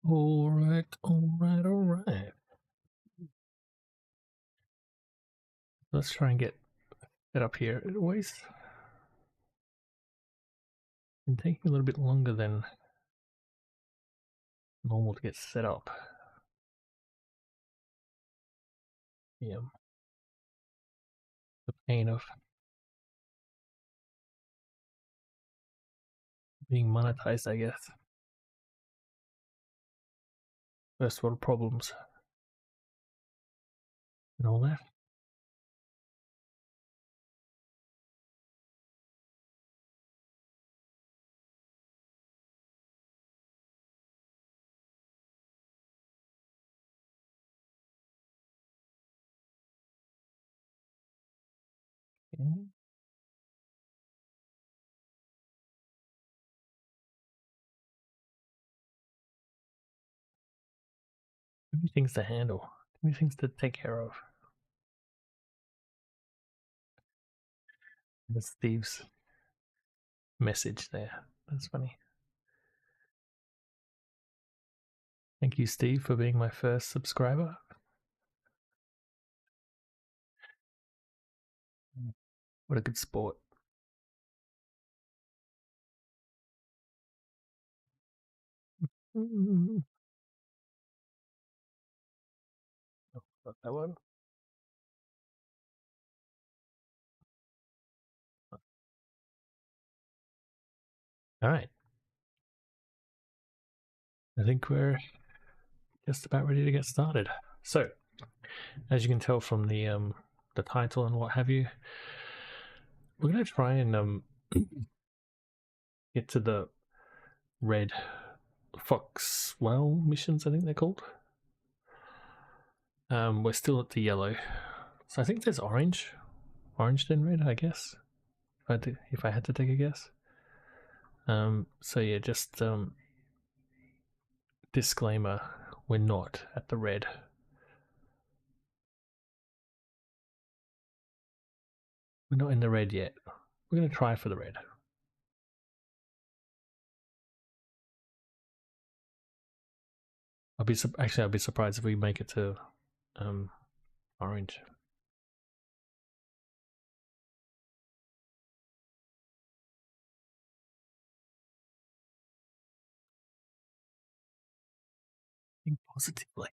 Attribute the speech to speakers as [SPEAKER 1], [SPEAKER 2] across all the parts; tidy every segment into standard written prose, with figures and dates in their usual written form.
[SPEAKER 1] Alright, alright, alright. Let's try and get it up here. It always been taking a little bit longer than normal to get set up. Yeah. The pain of being monetized, I guess. First world problems and all that. Okay. Too many things to handle. Too many things to take care of. There's Steve's message there. That's funny. Thank you, Steve, for being my first subscriber. What a good sport. Oh, not that one. All right. I think we're just about ready to get started. So, as you can tell from the title and what have you, we're going to try and get to the red Foxwell missions, I think they're called. We're still at the yellow, so I think there's orange then red, I guess. If I had to take a guess. So yeah, just disclaimer: we're not at the red. We're not in the red yet. We're going to try for the red. I'll be surprised if we make it to orange. Think positively.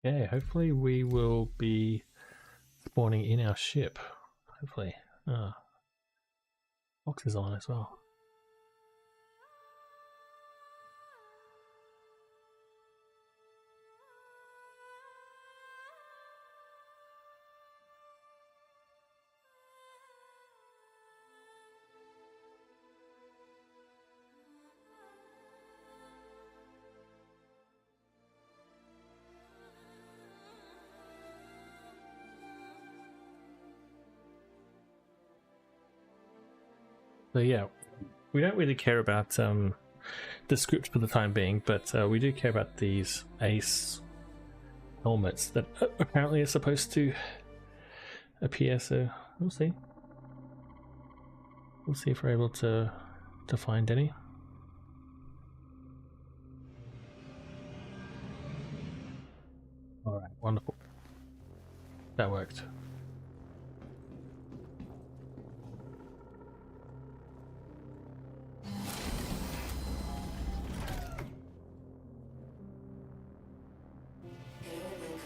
[SPEAKER 1] Okay, hopefully we will be spawning in our ship. Hopefully. Box is on as well. So yeah, we don't really care about the script for the time being, but we do care about these ace helmets that apparently are supposed to appear, so we'll see. We'll see if we're able to find any. Alright, wonderful. That worked.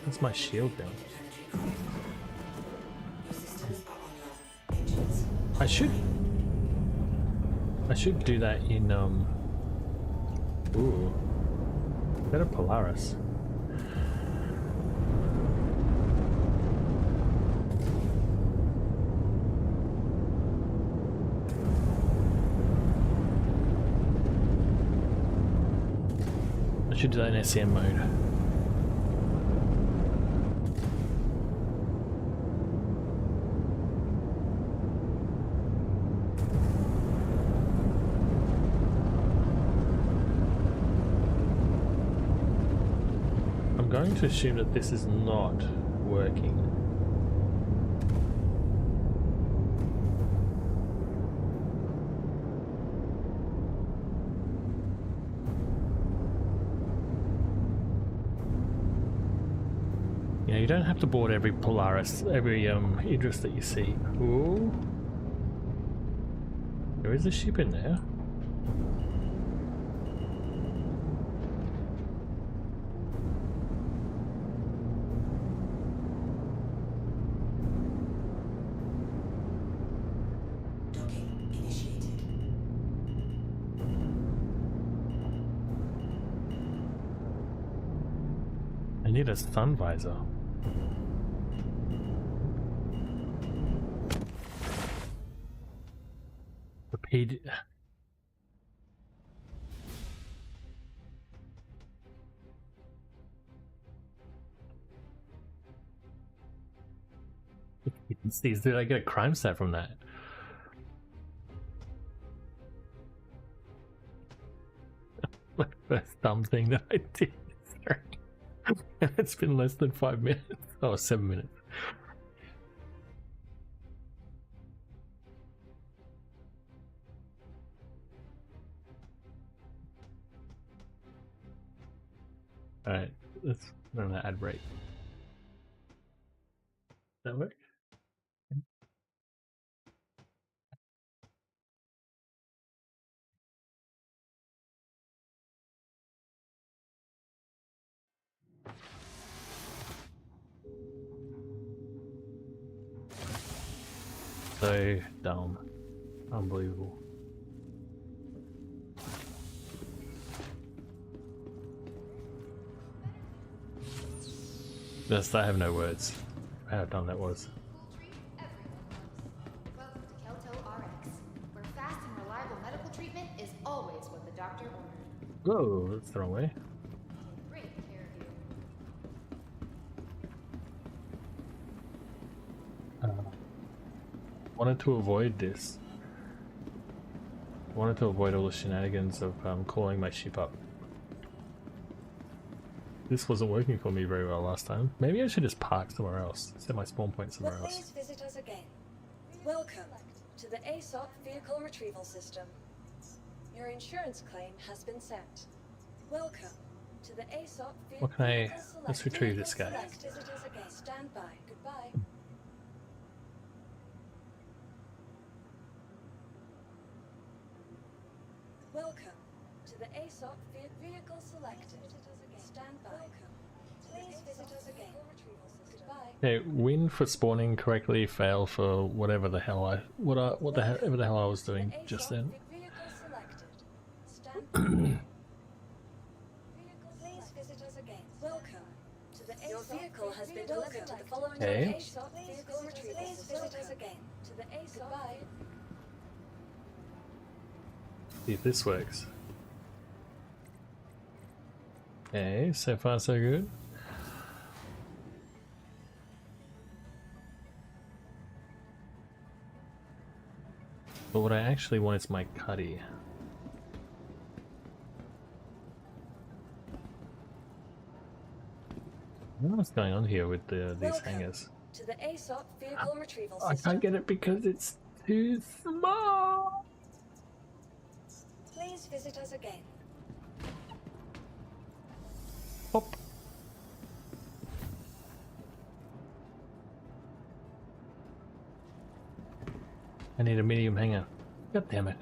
[SPEAKER 1] That's my shield down. I should do that in ooh. Better Polaris. I should do that in SCM mode. going to assume that this is not working. You don't have to board every Polaris, every Idris that you see. Ooh. There is a ship in there.
[SPEAKER 2] Docking initiated.
[SPEAKER 1] I need a sun visor. Repeat. Did I get a crime stat from that? My first dumb thing that I did. It's been less than 5 minutes. Oh, 7 minutes. Alright, let's run an ad break. Does that work? So dumb. Unbelievable. Just, I have no words for how dumb that was.
[SPEAKER 3] Welcome to Kelto RX, where fast and reliable medical treatment is always what the doctor ordered.
[SPEAKER 1] Whoa, that's the wrong way.
[SPEAKER 3] Take great care of you.
[SPEAKER 1] Wanted to avoid this. Wanted to avoid all the shenanigans of calling my ship up. This wasn't working for me very well last time. Maybe I should just park somewhere else. Set my spawn point somewhere else.
[SPEAKER 2] Please visit us again. Welcome to the ASOP Vehicle Retrieval System. Your insurance claim has been sent. Welcome to the ASOP Vehicle
[SPEAKER 1] What can I... Let's retrieve this guy.
[SPEAKER 2] Visit us again. Stand by. Goodbye. Welcome to the ASOP Vehicle Selected. Stand by. Please visit us again. Goodbye.
[SPEAKER 1] Okay, win for spawning correctly, fail for whatever the hell I... whatever the hell I was doing just then.
[SPEAKER 2] Vehicle selected. Stand by. Please visit us again. Welcome to the ASOP. Your vehicle has been delivered to the following
[SPEAKER 1] Okay.
[SPEAKER 2] ASOP Vehicle Retrieval System. Please visit us again to the ASOP. Goodbye.
[SPEAKER 1] See if this works. Okay, so far so good. But what I actually want is my cuddy. I don't know what's going on here with these
[SPEAKER 2] Welcome
[SPEAKER 1] hangers.
[SPEAKER 2] to the ASOP Vehicle Retrieval
[SPEAKER 1] I
[SPEAKER 2] System.
[SPEAKER 1] can't get it because it's too small.
[SPEAKER 2] Please visit us again.
[SPEAKER 1] Hop. I need a medium hanger. God damn it.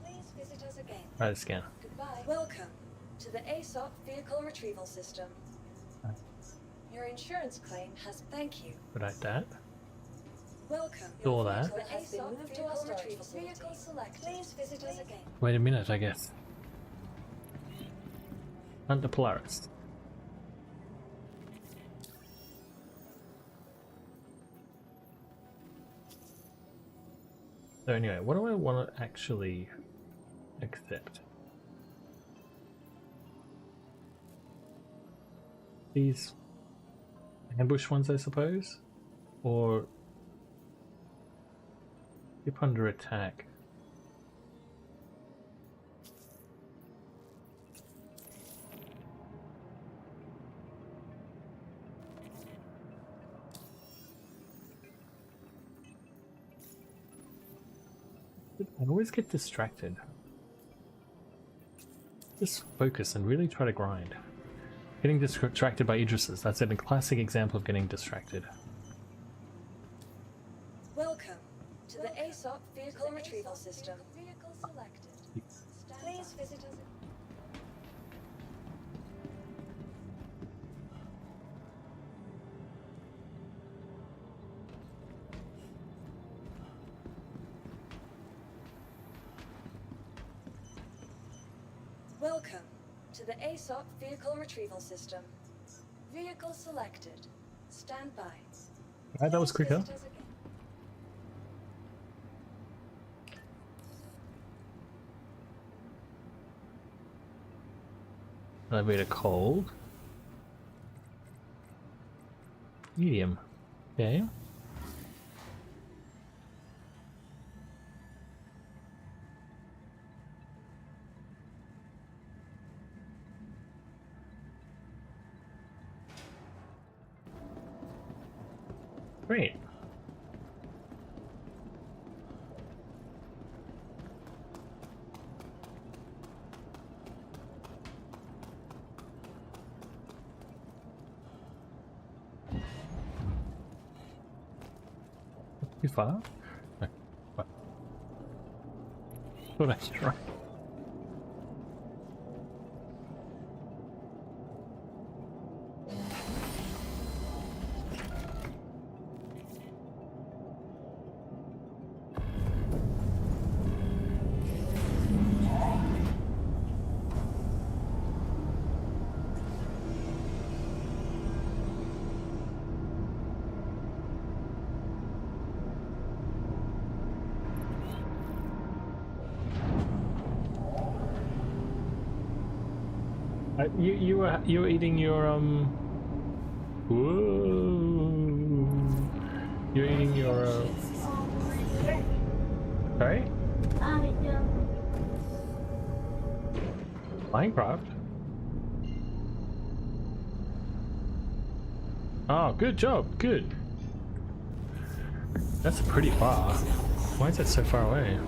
[SPEAKER 2] Please visit us again.
[SPEAKER 1] Right, scan.
[SPEAKER 2] Goodbye. Welcome to the ASOP Vehicle Retrieval System. Your insurance claim has... Thank you.
[SPEAKER 1] Right, that.
[SPEAKER 2] Welcome.
[SPEAKER 1] Saw that.
[SPEAKER 2] Your vehicle has been moved to our storage facility. Vehicle select. Please visit us again.
[SPEAKER 1] Wait a minute, I guess. Hunt the Polaris. So anyway, what do I want to actually accept? these ambush ones, I suppose, or keep under attack. I always get distracted. Just focus and really try to grind. Getting distracted by Idrises, that's a classic example of getting distracted.
[SPEAKER 2] Welcome to the ASOP Vehicle Retrieval System. Vehicle selected. Please visit us. Welcome to the ASOP Vehicle Retrieval System. Vehicle selected. Stand by.
[SPEAKER 1] Alright, that was
[SPEAKER 2] Please
[SPEAKER 1] quicker.
[SPEAKER 2] visit us again.
[SPEAKER 1] Elevator cold. Medium. Okay. Great. Too far? No. What? Thought I was right. You were eating your Whoa. You're eating your sorry? Minecraft? Oh, good job, good. That's pretty far. Why is that so far away?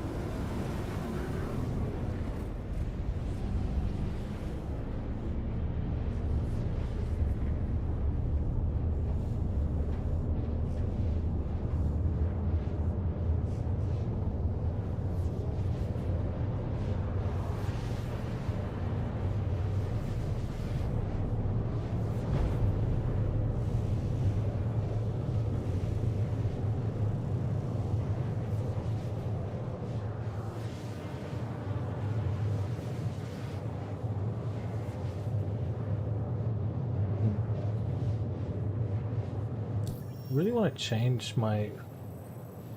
[SPEAKER 1] I really want to change my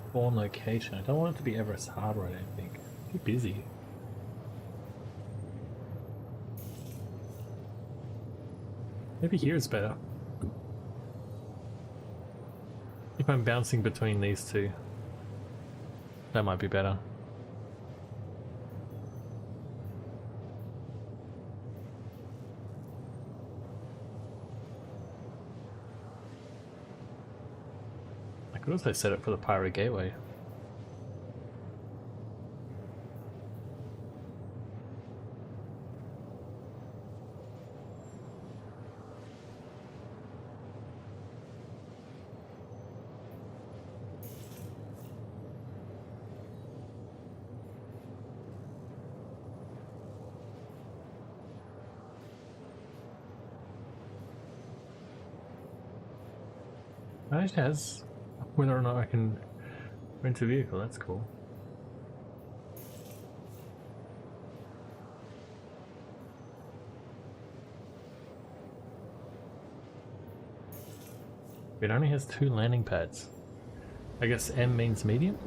[SPEAKER 1] spawn location. I don't want it to be Everest Harbor, I don't think. Too busy. Maybe here is better. If I'm bouncing between these two, that might be better. I could also set it for the Pyro Gateway. It has whether or not I can rent a vehicle, that's cool. It only has 2 landing pads. I guess M means medium?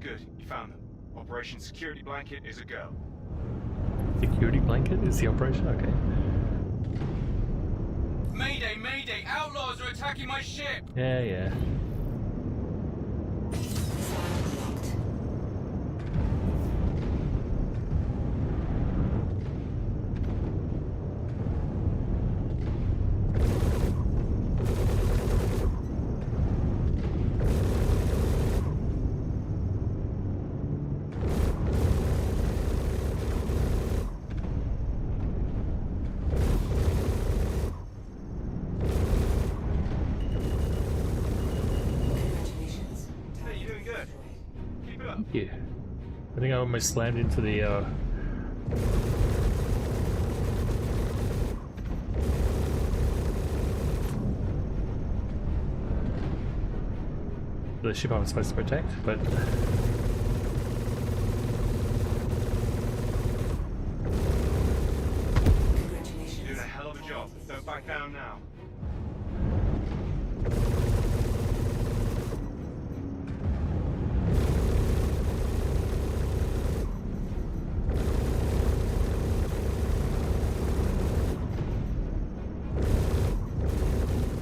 [SPEAKER 4] Good, you found them. Operation Security Blanket is a go.
[SPEAKER 1] Security blanket is the operation? Okay.
[SPEAKER 5] Mayday, mayday! Outlaws are attacking my ship!
[SPEAKER 1] Yeah.
[SPEAKER 4] Hey, you're doing good. Keep it up.
[SPEAKER 1] Thank you. I think I almost slammed into the ship I was supposed to protect, but
[SPEAKER 4] You're doing a hell of a job. Don't back down now.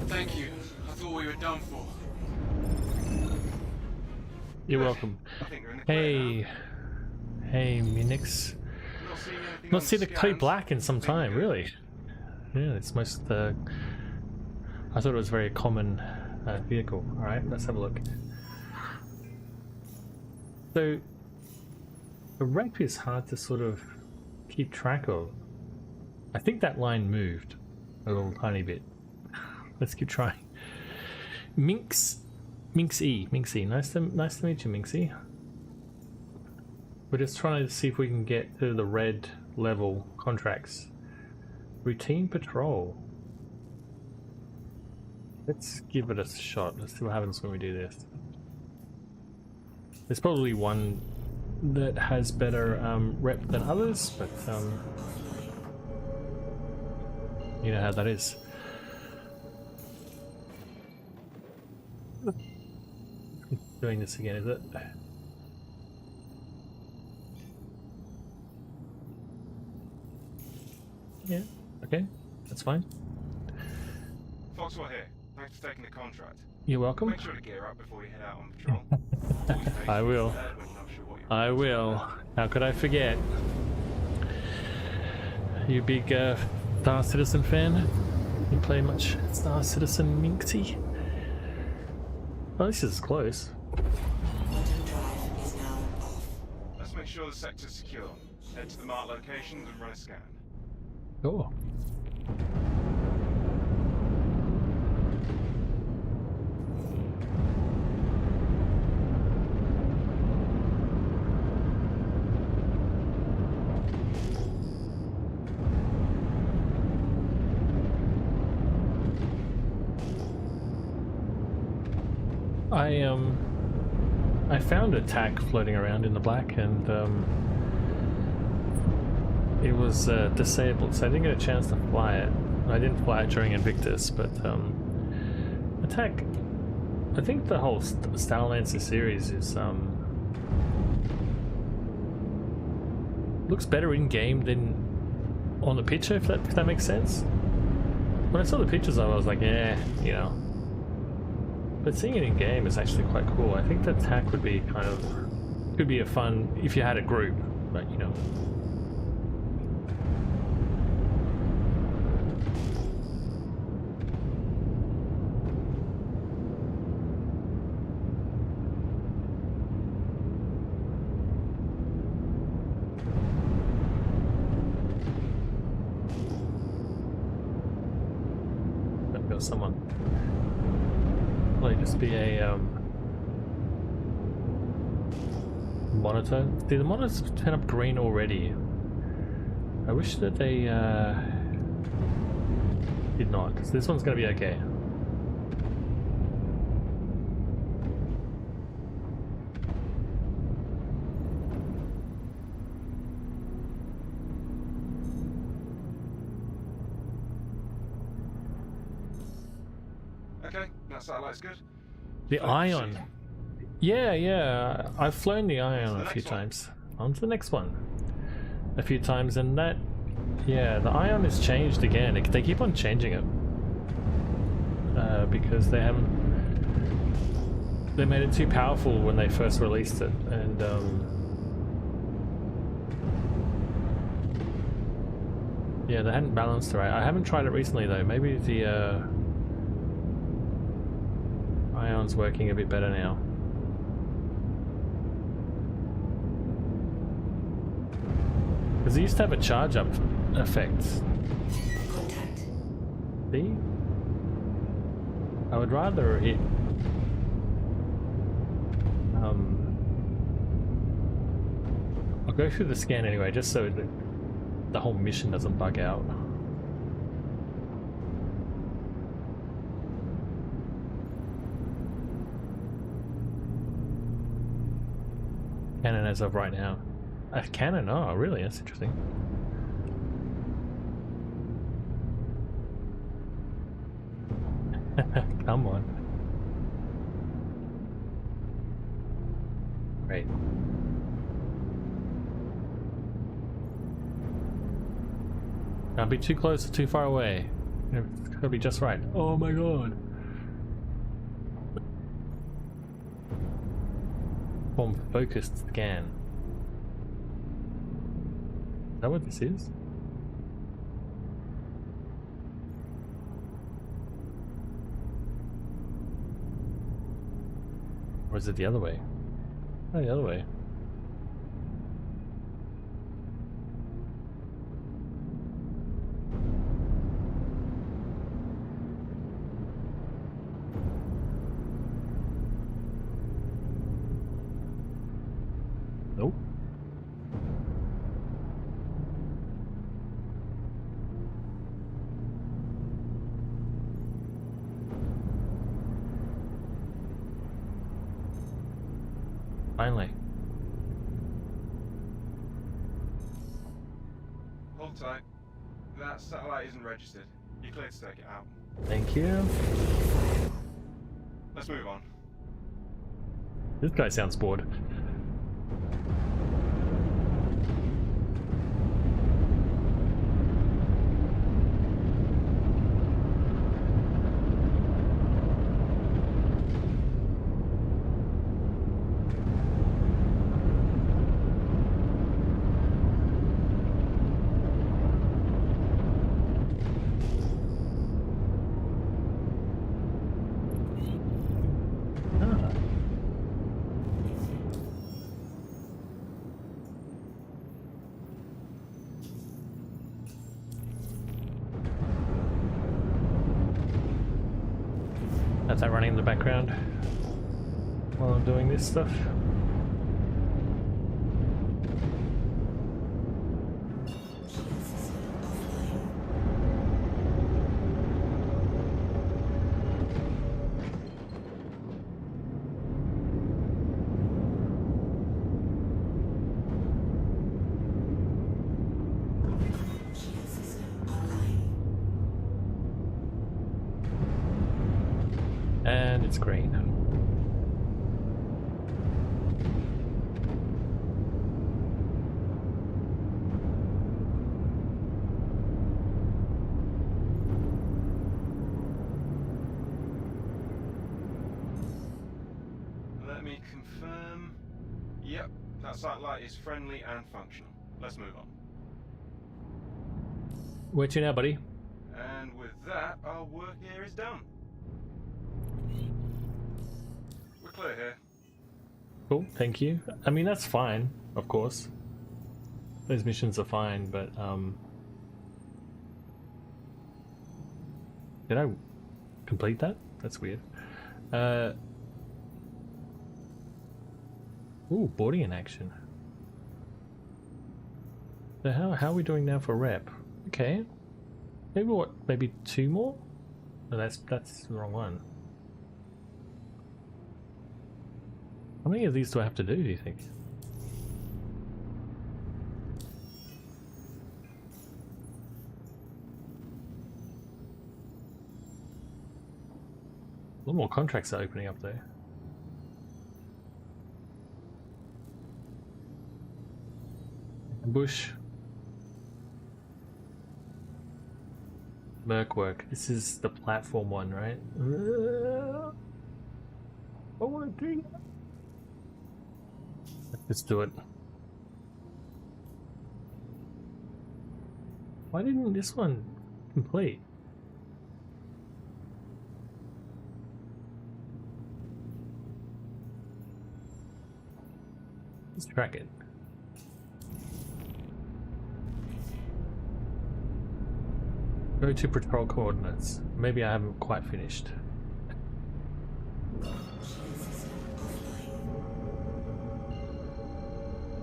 [SPEAKER 5] Thank you. I thought we were done for.
[SPEAKER 1] you're welcome.
[SPEAKER 4] I think we're in the clear now.
[SPEAKER 1] Hey, Minix.
[SPEAKER 4] Not seeing anything
[SPEAKER 1] Not
[SPEAKER 4] on
[SPEAKER 1] seen the clay
[SPEAKER 4] scans.
[SPEAKER 1] black in some time, really. Yeah, it's most. I thought it was a very common vehicle. All right, let's have a look. So, the wreck is hard to sort of keep track of. I think that line moved a little tiny bit. Let's keep trying. Minx E. Nice to meet you, Minxie. We're just trying to see if we can get to the red level contracts. Routine patrol. Let's give it a shot. Let's see what happens when we do this. There's probably one that has better rep than others, but you know how that is. Doing this again, is it? Yeah, okay, that's fine.
[SPEAKER 4] Foxwell here. Thanks for taking the contract.
[SPEAKER 1] You're welcome.
[SPEAKER 4] Make sure to gear up before you head out on patrol.
[SPEAKER 1] I will. I will. How could I forget? You big Star Citizen fan? You play much Star Citizen, Minxie? Oh, this is close.
[SPEAKER 4] Let's make sure the sector's secure. Head to the marked locations and run a scan.
[SPEAKER 1] Oh. I found a TAC floating around in the black, and it was disabled, so I didn't get a chance to fly it. I didn't fly it during Invictus, but attack. I think the whole Starlancer series is looks better in game than on the picture, if that makes sense. When I saw the pictures of it, I was like, yeah, you know. But seeing it in game is actually quite cool. I think the attack would be could be a fun if you had a group, but you know. Someone. Well, just be a monitor. See, the monitors turn up green already. I wish that they did not. So this one's going to be okay.
[SPEAKER 4] Okay, that satellite's good.
[SPEAKER 1] The Ion. Yeah. I've flown the Ion
[SPEAKER 4] the
[SPEAKER 1] a few
[SPEAKER 4] next one.
[SPEAKER 1] times. On to the next one. A few times, and that, yeah, the Ion is changed again. They keep on changing it because they made it too powerful when they first released it, and yeah, they hadn't balanced it right. I haven't tried it recently though. Maybe the Ion's working a bit better now. Because it used to have a charge up effect.
[SPEAKER 2] Contact.
[SPEAKER 1] See? I would rather it I'll go through the scan anyway, just so the whole mission doesn't bug out. Canon as of right now. Canon? Oh, really? That's interesting. Come on. Great. Can't be too close or too far away. It's gotta be just right. Oh my god. Form focused scan. Is that what this is? Or is it the other way? Oh, the other way. Nope. Finally.
[SPEAKER 4] Hold tight. That satellite isn't registered. You're clear to take it out.
[SPEAKER 1] Thank you.
[SPEAKER 4] Let's move on.
[SPEAKER 1] This guy sounds bored. Ah. That's that running in the background while I'm doing this stuff. And it's green.
[SPEAKER 4] Let me confirm. Yep, that satellite is friendly and functional. Let's move on.
[SPEAKER 1] Where to now, buddy?
[SPEAKER 4] And with that, our work here is done. We're clear here.
[SPEAKER 1] Cool, thank you. I mean, that's fine, of course. Those missions are fine, but did I complete that? That's weird. Ooh, boarding in action. So how are we doing now for rep? Okay. Maybe what? Maybe 2 more? No, that's the wrong one. How many of these do I have to do you think? A lot more contracts are opening up there. Bush. Mercwork. This is the platform one, right? I want to do that. Let's do it. Why didn't this one complete? Let's track it. Go to patrol coordinates. Maybe I haven't quite finished.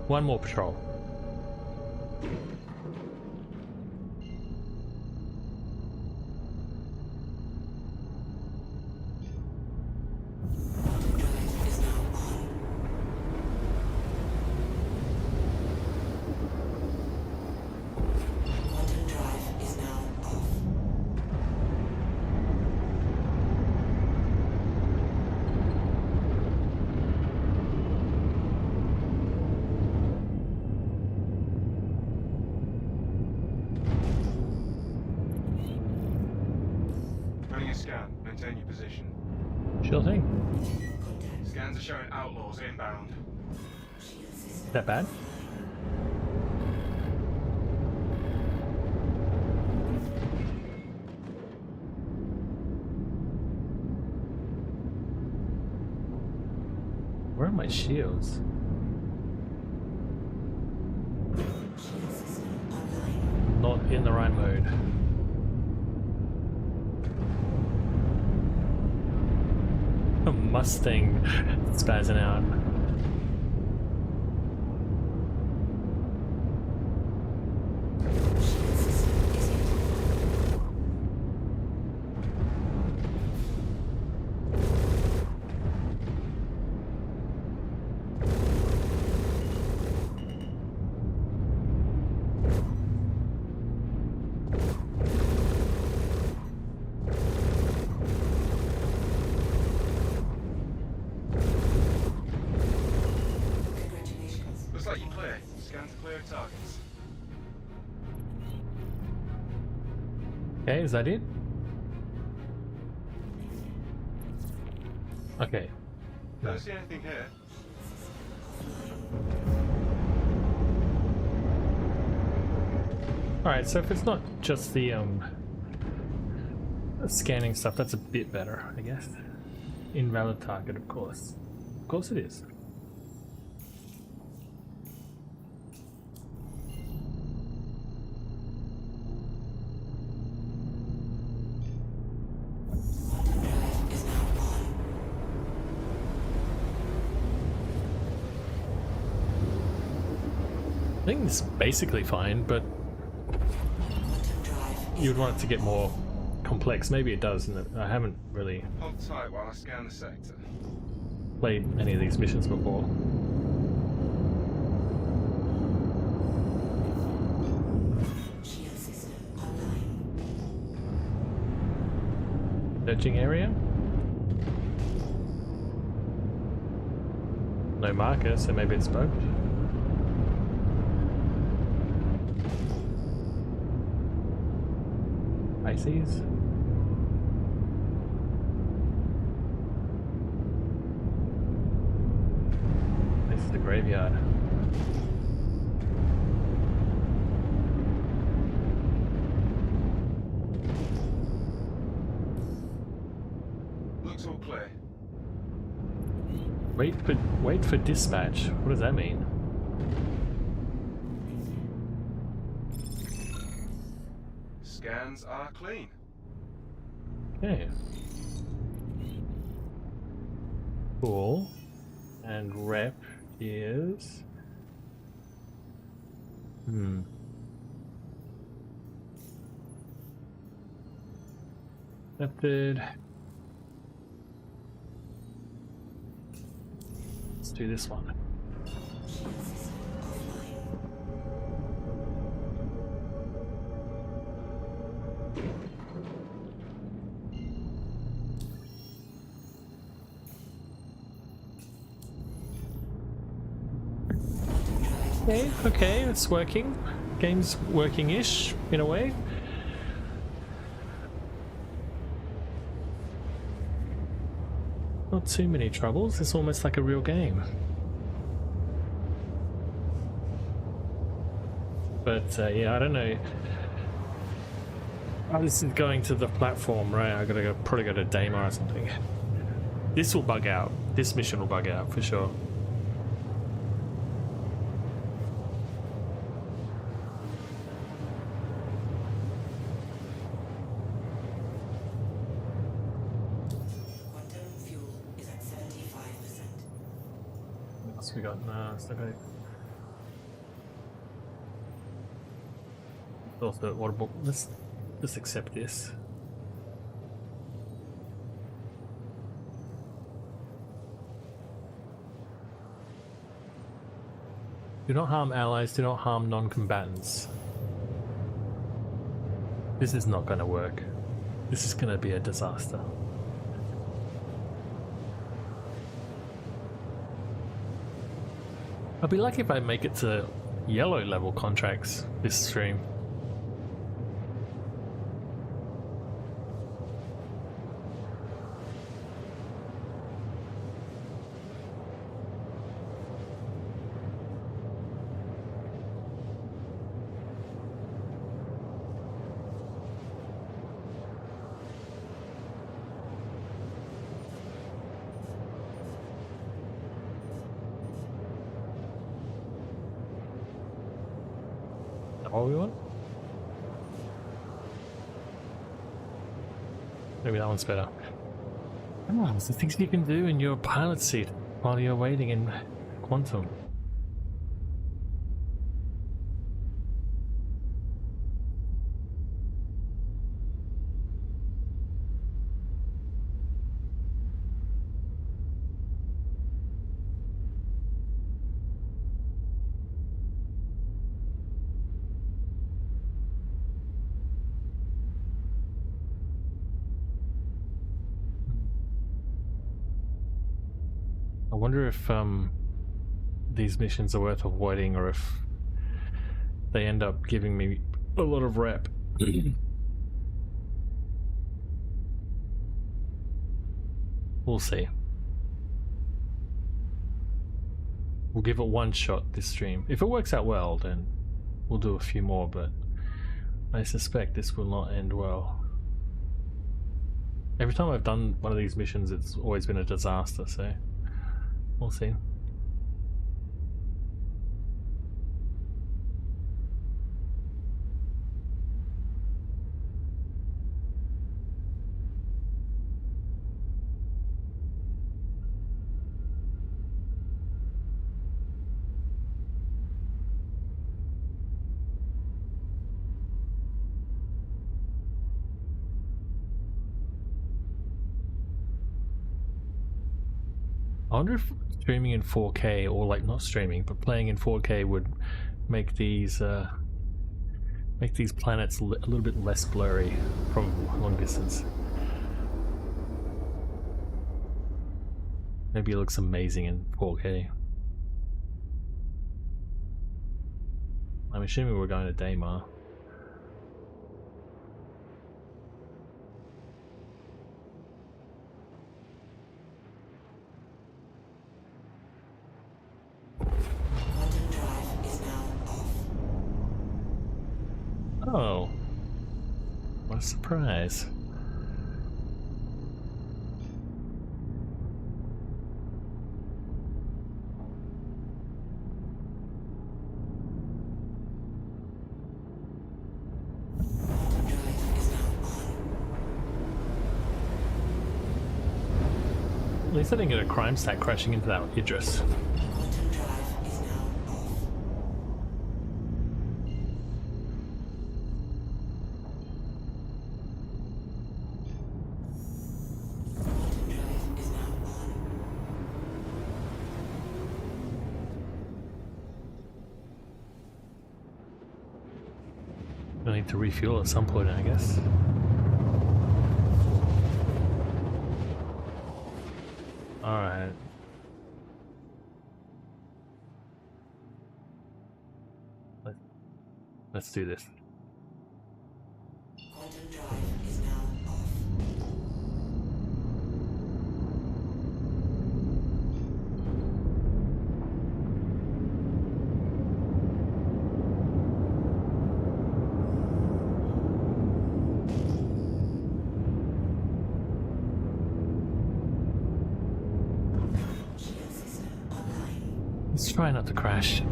[SPEAKER 1] One more patrol.
[SPEAKER 4] Running a scan. Maintain your position.
[SPEAKER 1] Sure thing.
[SPEAKER 4] Scans are showing outlaws inbound.
[SPEAKER 1] That bad? Where are my shields? Not in the right mode. A Mustang spazzing out.
[SPEAKER 4] Looks like you're clear. Scans are clear of targets.
[SPEAKER 1] Okay, is that it? Okay. No.
[SPEAKER 4] Don't see anything here.
[SPEAKER 1] Alright, so if it's not just the scanning stuff, that's a bit better, I guess. Invalid target, of course. Of course it is. I think it's basically fine, but you'd want it to get more complex. Maybe it does, and I haven't really
[SPEAKER 4] Hold tight while I scan the sector.
[SPEAKER 1] played any of these missions before. Searching area? No marker, so maybe it's bugged. Pisces? This is the graveyard.
[SPEAKER 4] Looks all clear.
[SPEAKER 1] Wait for dispatch. What does that mean?
[SPEAKER 4] Scans are clean.
[SPEAKER 1] Okay. Cool. And rep is... Accepted. Let's do this one. Okay, it's working. Game's working-ish, in a way. Not too many troubles, it's almost like a real game. But yeah, I don't know. Oh, this is going to the platform, right? I gotta probably go to Daymar or something. This will bug out. This mission will bug out for sure.
[SPEAKER 6] Quantum fuel is at 75%.
[SPEAKER 1] What else we got? No, it's okay. Also, what about let's just accept this. Do not harm allies, do not harm non-combatants. This is not going to work. This is going to be a disaster. I'd be lucky if I make it to yellow level contracts this stream. What we want? Maybe that one's better. Oh, the things you can do in your pilot seat while you're waiting in Quantum. I wonder if these missions are worth avoiding, or if they end up giving me a lot of rep. We'll see. We'll give it one shot this stream. If it works out well, then we'll do a few more, but I suspect this will not end well. Every time I've done one of these missions, it's always been a disaster, so we'll see. I wonder if streaming in 4K, or like not streaming, but playing in 4K would make these planets a little bit less blurry from long distance. Maybe it looks amazing in 4K. I'm assuming we're going to Daymar.
[SPEAKER 6] Quantum drive is now off.
[SPEAKER 1] Oh, what a surprise.
[SPEAKER 6] Quantum drive is now on.
[SPEAKER 1] At least I didn't get a crime stack crashing into that Idris.
[SPEAKER 6] Quantum drive is now off. Quantum drive is now on.
[SPEAKER 1] We'll need to refuel at some point, I guess. Alright. Let's do this.
[SPEAKER 6] Quantum drive is now off. Shield system online.
[SPEAKER 1] Let's try not to crash.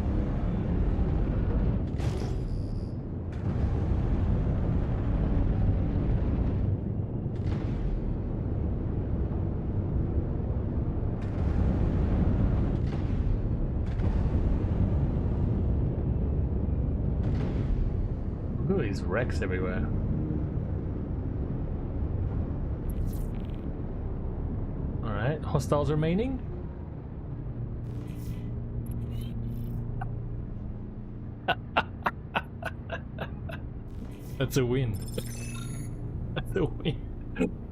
[SPEAKER 1] Look at these wrecks everywhere. Alright, hostiles remaining? That's a win. That's a win.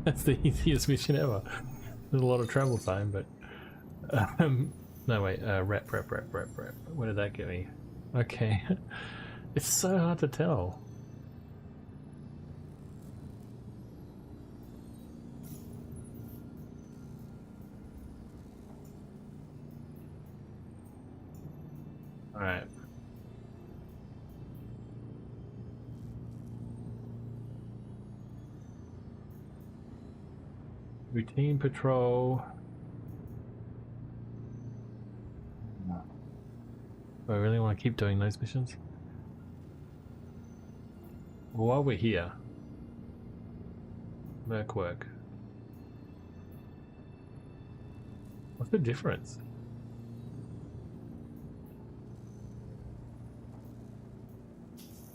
[SPEAKER 1] That's the easiest mission ever. There's a lot of travel time, but no wait, rep. Where did that get me? Okay. It's so hard to tell. Alright. Routine patrol. Do I really want to keep doing those missions? While we're here, Merc work. What's the difference?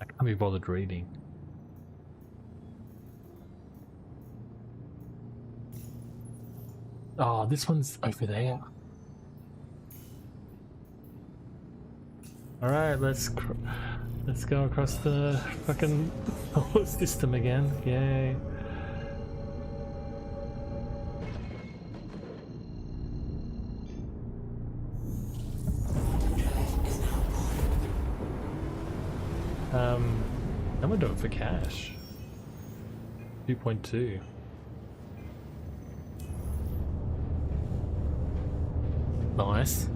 [SPEAKER 1] I can't be bothered reading. Oh, this one's over there. All right, let's go across the fucking whole system again. Yay!
[SPEAKER 6] Quantum drive is now on.
[SPEAKER 1] I'm gonna do it for cash. 2.2. Nice.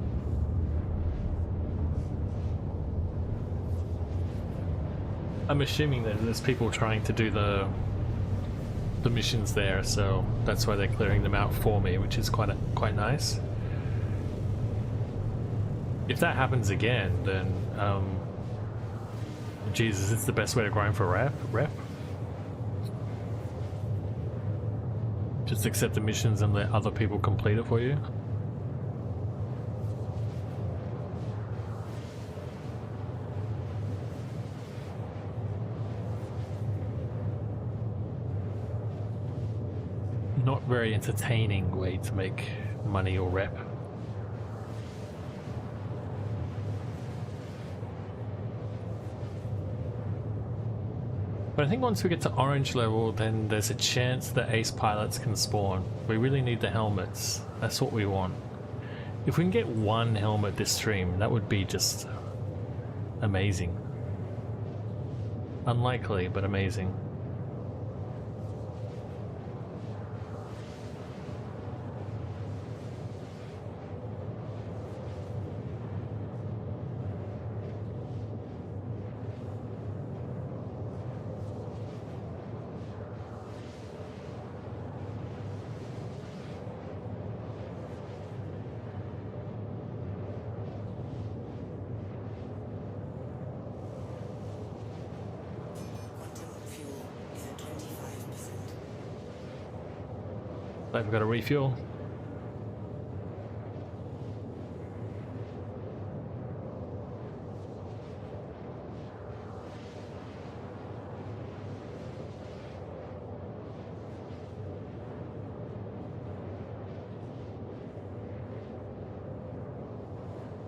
[SPEAKER 1] I'm assuming that there's people trying to do the missions there, so that's why they're clearing them out for me, which is quite nice. If that happens again, then Jesus, it's the best way to grind for rep. Just accept the missions and let other people complete it for you. Not very entertaining way to make money or rep. But I think once we get to orange level, then there's a chance that ace pilots can spawn. We really need the helmets. That's what we want. If we can get one helmet this stream, that would be just amazing. Unlikely, but amazing. I've got to refuel.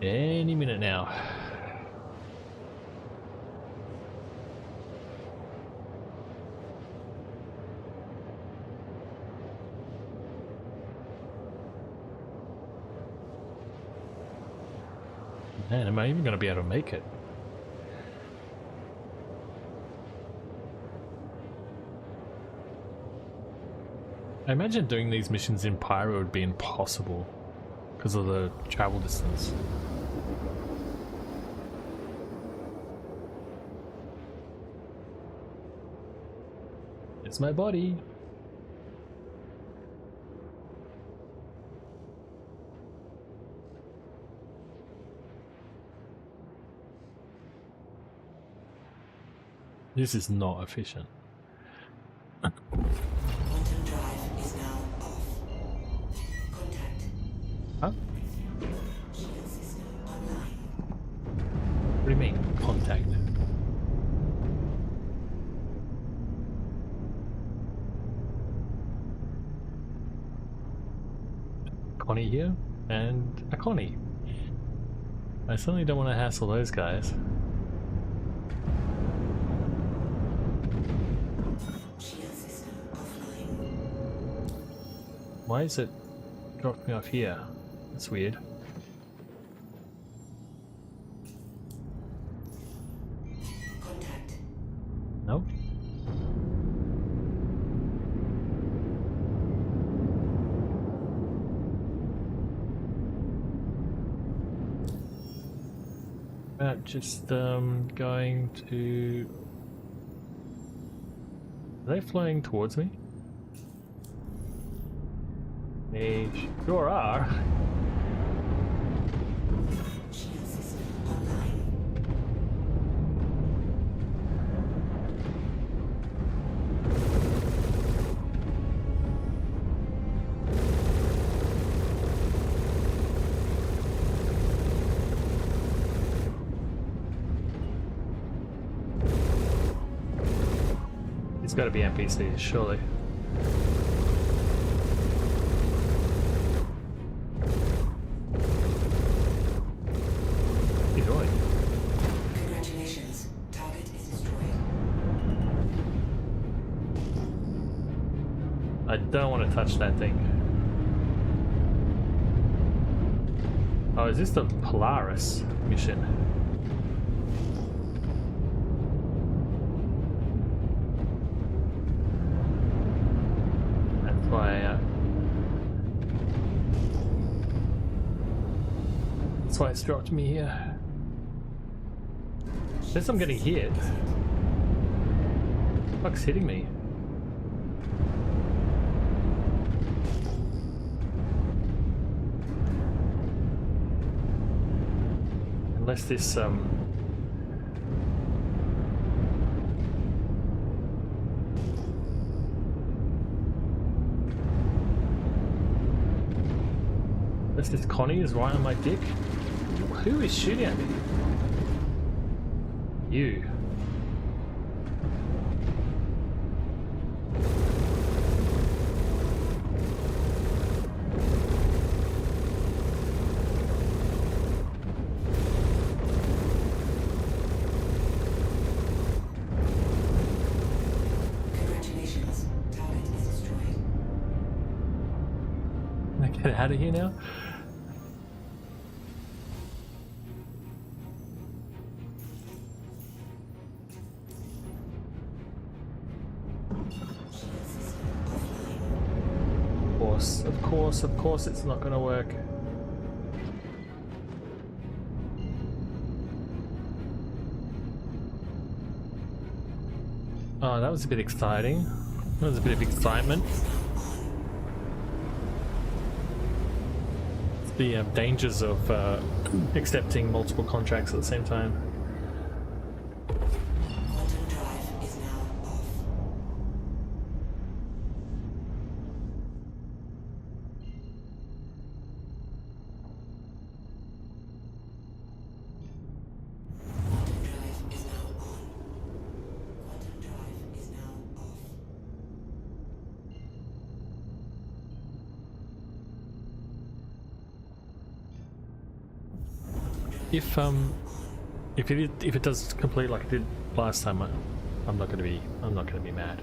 [SPEAKER 1] Any minute now. Man, am I even going to be able to make it? I imagine doing these missions in Pyro would be impossible because of the travel distance. It's my body. This is not efficient.
[SPEAKER 6] Quantum drive is now off. Contact.
[SPEAKER 1] Huh?
[SPEAKER 6] Shield system online.
[SPEAKER 1] What do you mean, contact? Connie here, and a Connie. I certainly don't want to hassle those guys.
[SPEAKER 6] Shield system offline.
[SPEAKER 1] Why is it dropped me off here? That's weird.
[SPEAKER 6] Contact.
[SPEAKER 1] No? Just going to... Are they flying towards me? They sure are.
[SPEAKER 6] Shield system online.
[SPEAKER 1] It's got to be NPCs, surely. What are you doing?
[SPEAKER 6] Congratulations. Target is destroyed.
[SPEAKER 1] I don't want to touch that thing. Oh, is this the Polaris mission? That's why. That's why it's dropped me here. Says I'm getting hit. What the fuck's hitting me? Unless this unless this Connie is right on my dick. Who is shooting at me? You.
[SPEAKER 6] Congratulations. Target is destroyed.
[SPEAKER 1] Can I get out of here now? Of course it's not gonna work. Oh, that was a bit exciting. That was a bit of excitement. The dangers of accepting multiple contracts at the same time.
[SPEAKER 6] Quantum drive is now off. Quantum drive is now on. Quantum drive is now off.
[SPEAKER 1] If it does complete like it did last time, I'm not gonna be mad.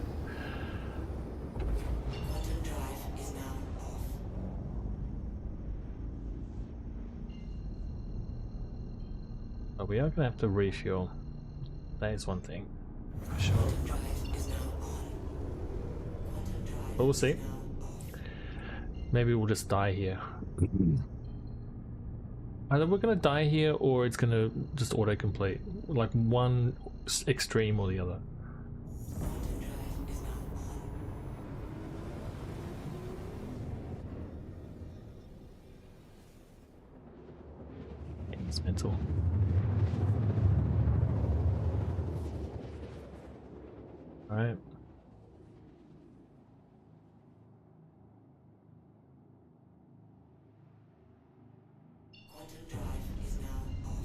[SPEAKER 6] Quantum drive is now off.
[SPEAKER 1] But we are gonna have to refuel. That is one thing, for sure.
[SPEAKER 6] Drive is now on. Quantum drive
[SPEAKER 1] But we'll see.
[SPEAKER 6] now off.
[SPEAKER 1] Maybe we'll just die here. Either we're gonna die here or it's gonna just autocomplete. Like one extreme or the other.
[SPEAKER 6] Quantum drive is now on.
[SPEAKER 1] It's mental. Alright.
[SPEAKER 6] Quantum drive is now off.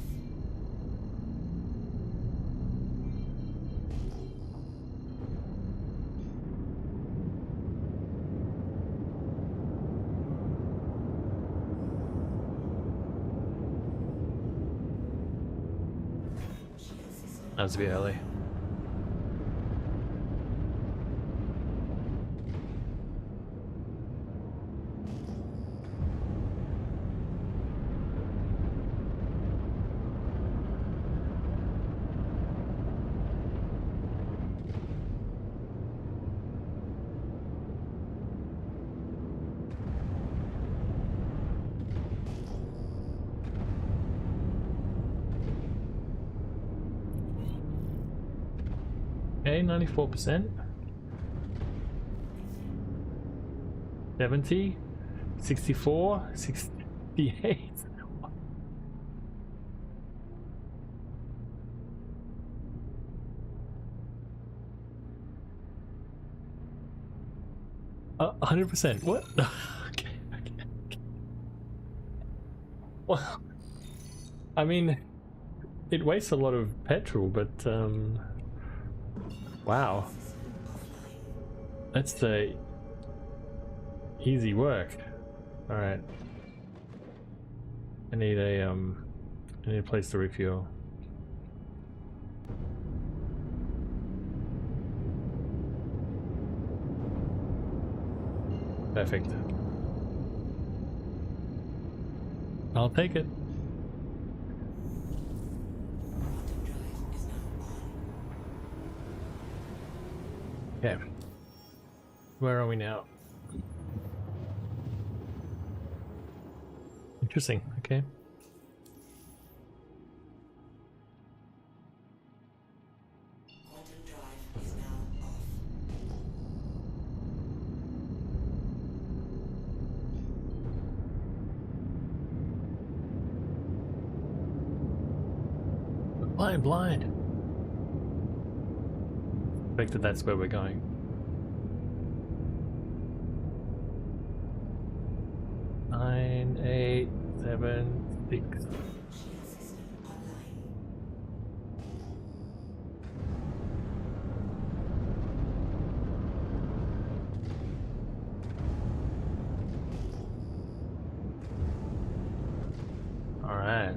[SPEAKER 6] Shield system.
[SPEAKER 1] That was a bit early. Okay, 94%. 70, 64, 68. 100%. What? Okay. Well, I mean, it wastes a lot of petrol, but wow, that's the easy work. All right, I need a place to refuel. Perfect. I'll take it.
[SPEAKER 6] Quantum drive is now on.
[SPEAKER 1] Okay. Where are we now? Interesting. Okay.
[SPEAKER 6] Quantum drive is now off.
[SPEAKER 1] Blind. Expected that's where we're going. Nine, 8, 7, 6.
[SPEAKER 6] Shield system online.
[SPEAKER 1] All right.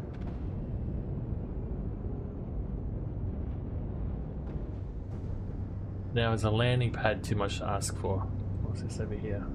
[SPEAKER 1] Now, is a landing pad too much to ask for? What's this over here?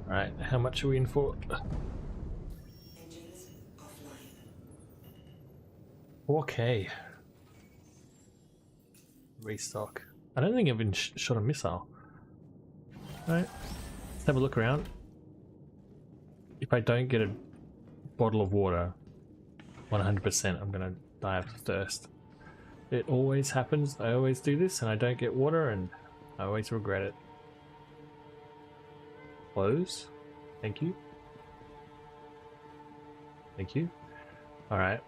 [SPEAKER 1] All right, how much are we in for?
[SPEAKER 6] Engines offline.
[SPEAKER 1] 4K. Restock. I don't think I've been shot a missile. Alright, let's have a look around. If I don't get a bottle of water, 100% I'm gonna die of thirst. It always happens. I always do this and I don't get water and I always regret it. Close. Thank you. Thank you. Alright.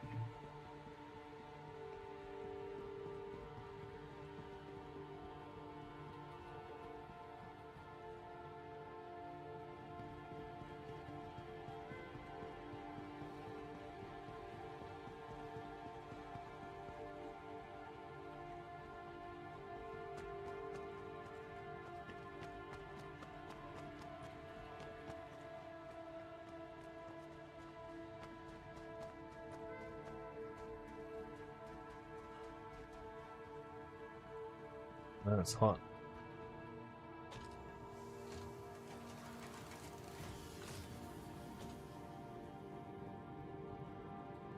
[SPEAKER 1] Oh, it's hot.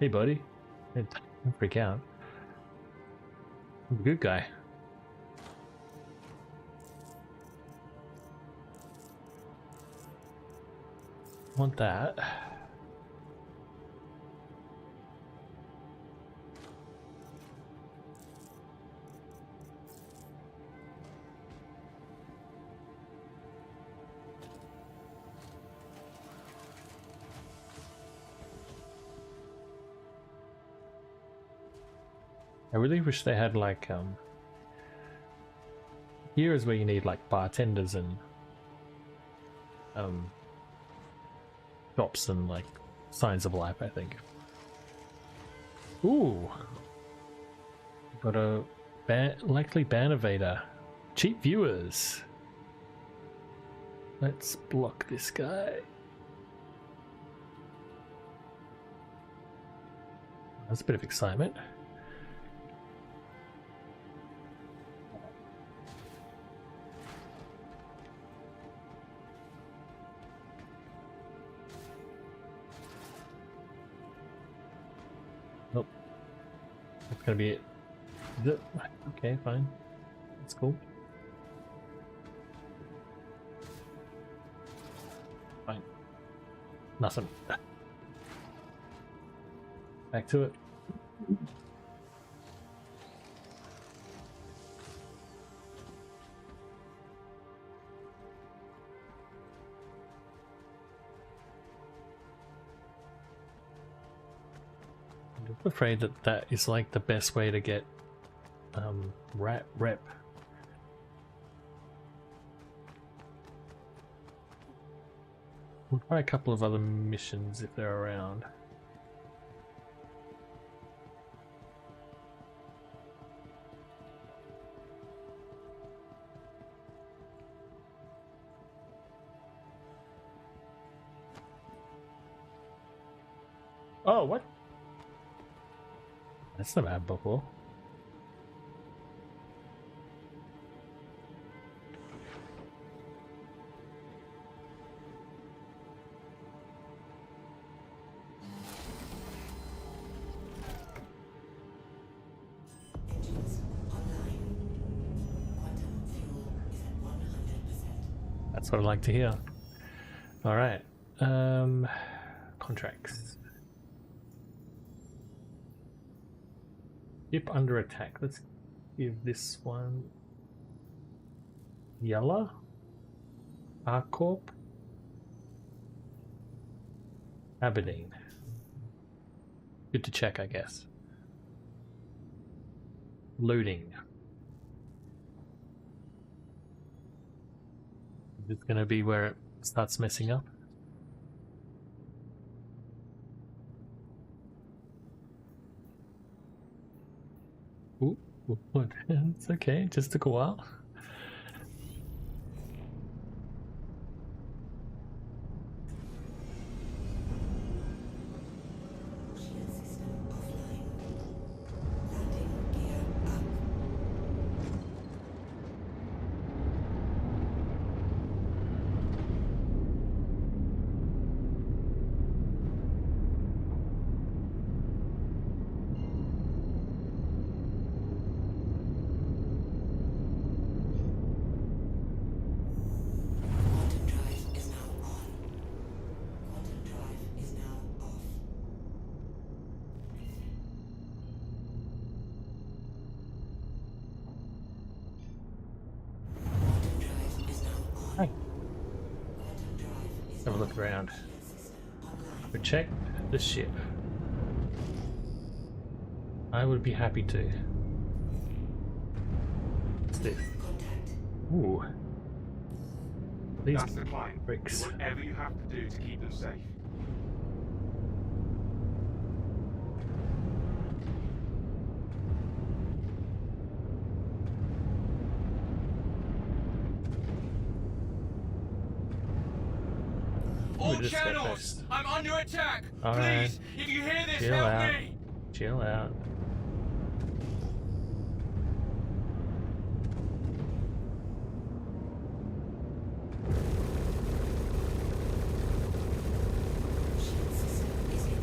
[SPEAKER 1] Hey, buddy. Hey, don't freak out. I'm a good guy. Want that. I really wish they had like here is where you need like bartenders and shops and like signs of life, I think. Ooh, got a likely Bannervator. Cheap viewers. Let's block this guy. That's a bit of excitement. Nope. That's gonna be it. Is it? Okay, fine. That's cool. Fine. Nothing. Back to it. I'm afraid that that is like the best way to get rep. We'll try a couple of other missions if they're around. Oh, what? That's not bad before.
[SPEAKER 6] Engines online. Quantum fuel is at 100%.
[SPEAKER 1] That's what I'd like to hear. All right. Contracts. Ship under attack. Let's give this one Yella. Arcorp. Aberdeen. Good to check, I guess. Looting. Is it going to be where it starts messing up? Ooh, what? It's okay, just took a while.
[SPEAKER 6] Shield system offline. Landing gear up. Quantum drive is now on. Quantum drive is now off. Quantum drive is now on.
[SPEAKER 1] Hi.
[SPEAKER 6] Quantum drive is
[SPEAKER 1] Have a
[SPEAKER 6] now
[SPEAKER 1] look around.
[SPEAKER 6] Shield system online.
[SPEAKER 1] We check the ship. I would be happy to. What's this?
[SPEAKER 6] Contact.
[SPEAKER 1] Ooh. These
[SPEAKER 4] That's the client.
[SPEAKER 1] bricks.
[SPEAKER 4] Do whatever you have to do to keep them safe.
[SPEAKER 5] All
[SPEAKER 1] just got
[SPEAKER 5] channels!
[SPEAKER 1] this.
[SPEAKER 5] I'm under attack!
[SPEAKER 1] All
[SPEAKER 5] Please,
[SPEAKER 1] right.
[SPEAKER 5] if you hear this,
[SPEAKER 1] Chill
[SPEAKER 5] help
[SPEAKER 1] out.
[SPEAKER 5] me!
[SPEAKER 1] Chill out.
[SPEAKER 6] Shield system is hit.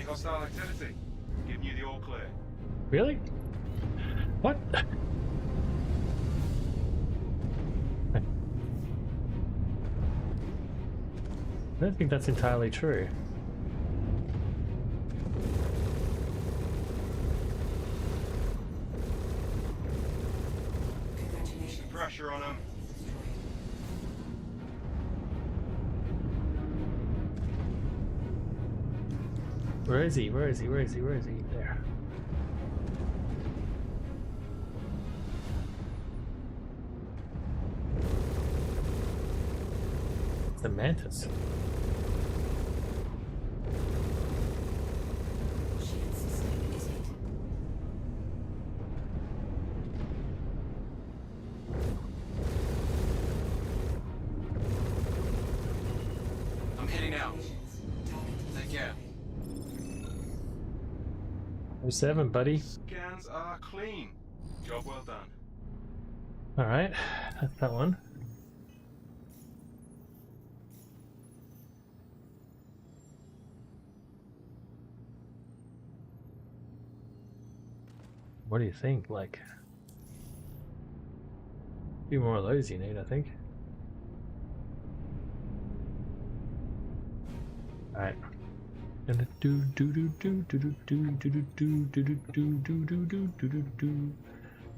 [SPEAKER 4] Any hostile activity? Giving you the all clear.
[SPEAKER 1] Really? What? I don't think that's entirely true.
[SPEAKER 6] Congratulations.
[SPEAKER 4] Pressure on him.
[SPEAKER 1] Where is he? Where is he? Where is he? Where is he? There. It's the mantis.
[SPEAKER 6] Shield system is hit.
[SPEAKER 5] I'm heading out.
[SPEAKER 6] Target is
[SPEAKER 5] Take care.
[SPEAKER 1] 07, buddy.
[SPEAKER 4] Scans are clean. Job well done.
[SPEAKER 1] Alright, that's that one. What do you think? Like, a few more of those you need, I think. Alright. And do do do do do do do do do do do do do do do do do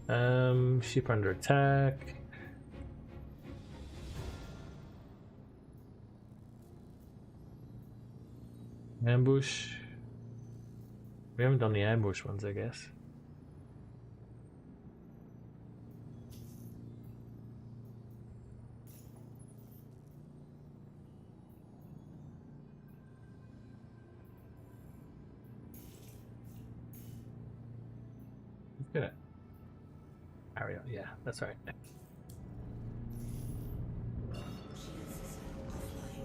[SPEAKER 1] do. Ship under attack. Ambush. We haven't done the ambush ones, I guess. Let's get it. Ariel, yeah, that's right.
[SPEAKER 6] shield system offline.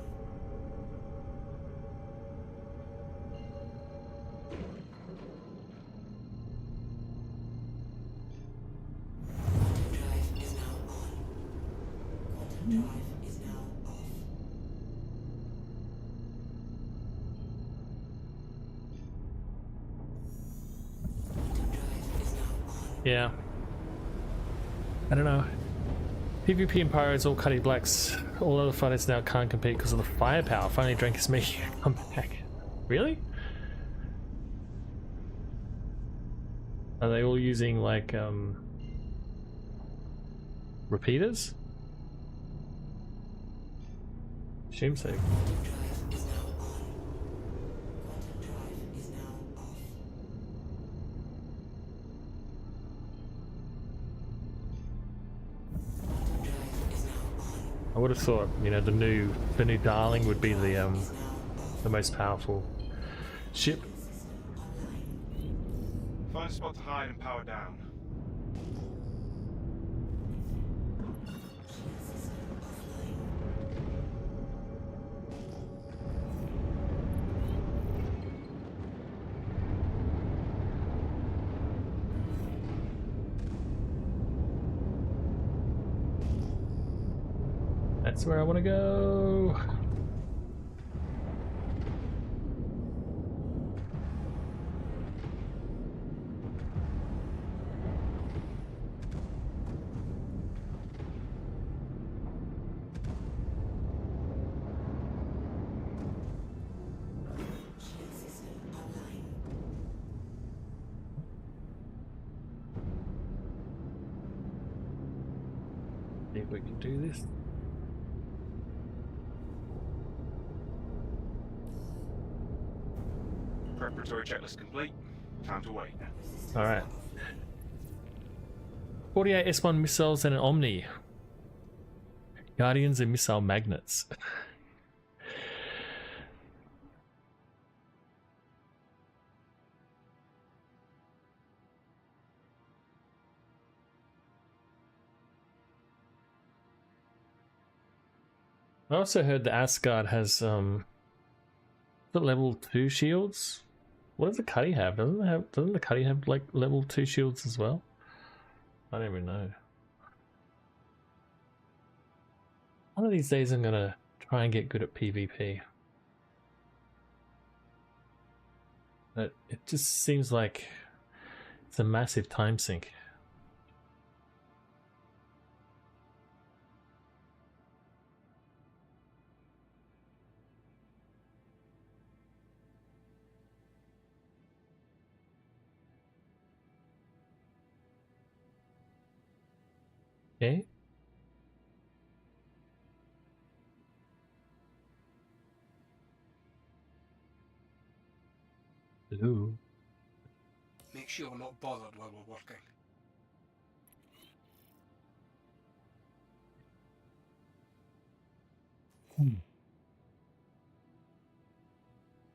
[SPEAKER 6] Quantum drive is now on. Quantum drive is now off. Quantum drive is now on.
[SPEAKER 1] Yeah. I don't know. PvP and Pyro is all cutty blacks. All other fighters now can't compete because of the firepower. Finally drank his meat. Come back. Really? Are they all using like repeaters? Assume so.
[SPEAKER 6] Quantum drive is now on. Quantum drive is now off. Quantum drive is now on.
[SPEAKER 1] I would have thought, you know, the new Darling would be the
[SPEAKER 6] Is now off.
[SPEAKER 1] most powerful ship.
[SPEAKER 6] System online.
[SPEAKER 4] Find a spot to hide and power down.
[SPEAKER 6] Shield system offline.
[SPEAKER 1] That's where I want to go.
[SPEAKER 6] Shield system online.
[SPEAKER 1] See if we can do this.
[SPEAKER 4] Preparatory checklist complete. Time to wait.
[SPEAKER 1] All right. 48 S1 missiles and an Omni. Guardians and missile magnets. I also heard the Asgard has the level 2 shields. What does the Cuddy have? Doesn't the Cuddy have like level 2 shields as well? I don't even know. One of these days I'm gonna try and get good at PvP. but it just seems like it's a massive time sink. Okay. Ooh.
[SPEAKER 5] Make sure we're not bothered while we're working.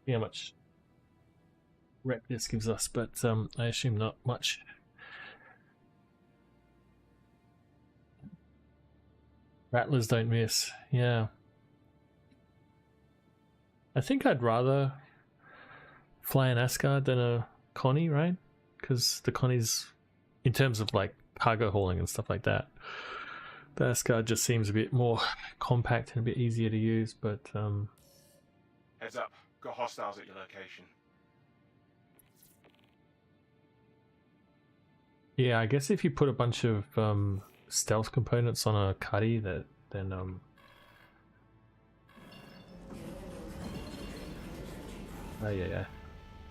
[SPEAKER 1] See how much rep this gives us, but I assume not much. Rattlers don't miss. Yeah. I think I'd rather fly an Asgard than a Connie, right? Because the Connie's, in terms of like cargo hauling and stuff like that, the Asgard just seems a bit more compact and a bit easier to use, but
[SPEAKER 4] Heads up. Got hostiles at your location.
[SPEAKER 1] yeah, I guess if you put a bunch of stealth components on a Cuddy, then oh yeah,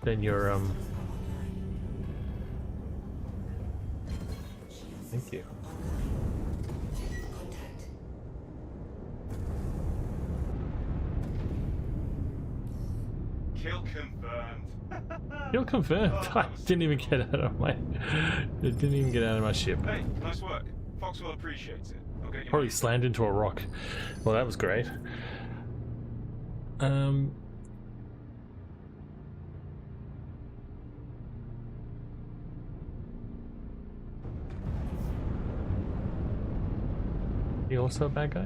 [SPEAKER 1] then you're thank you.
[SPEAKER 4] Kill confirmed.
[SPEAKER 1] You're confirmed.
[SPEAKER 4] Oh,
[SPEAKER 1] I
[SPEAKER 4] that was
[SPEAKER 1] didn't even get out of my. It didn't even get out of my ship.
[SPEAKER 4] Hey, nice work. Fox will appreciate it. I'll get you
[SPEAKER 1] Probably
[SPEAKER 4] money.
[SPEAKER 1] slammed into a rock. Well, that was great. He also a bad guy?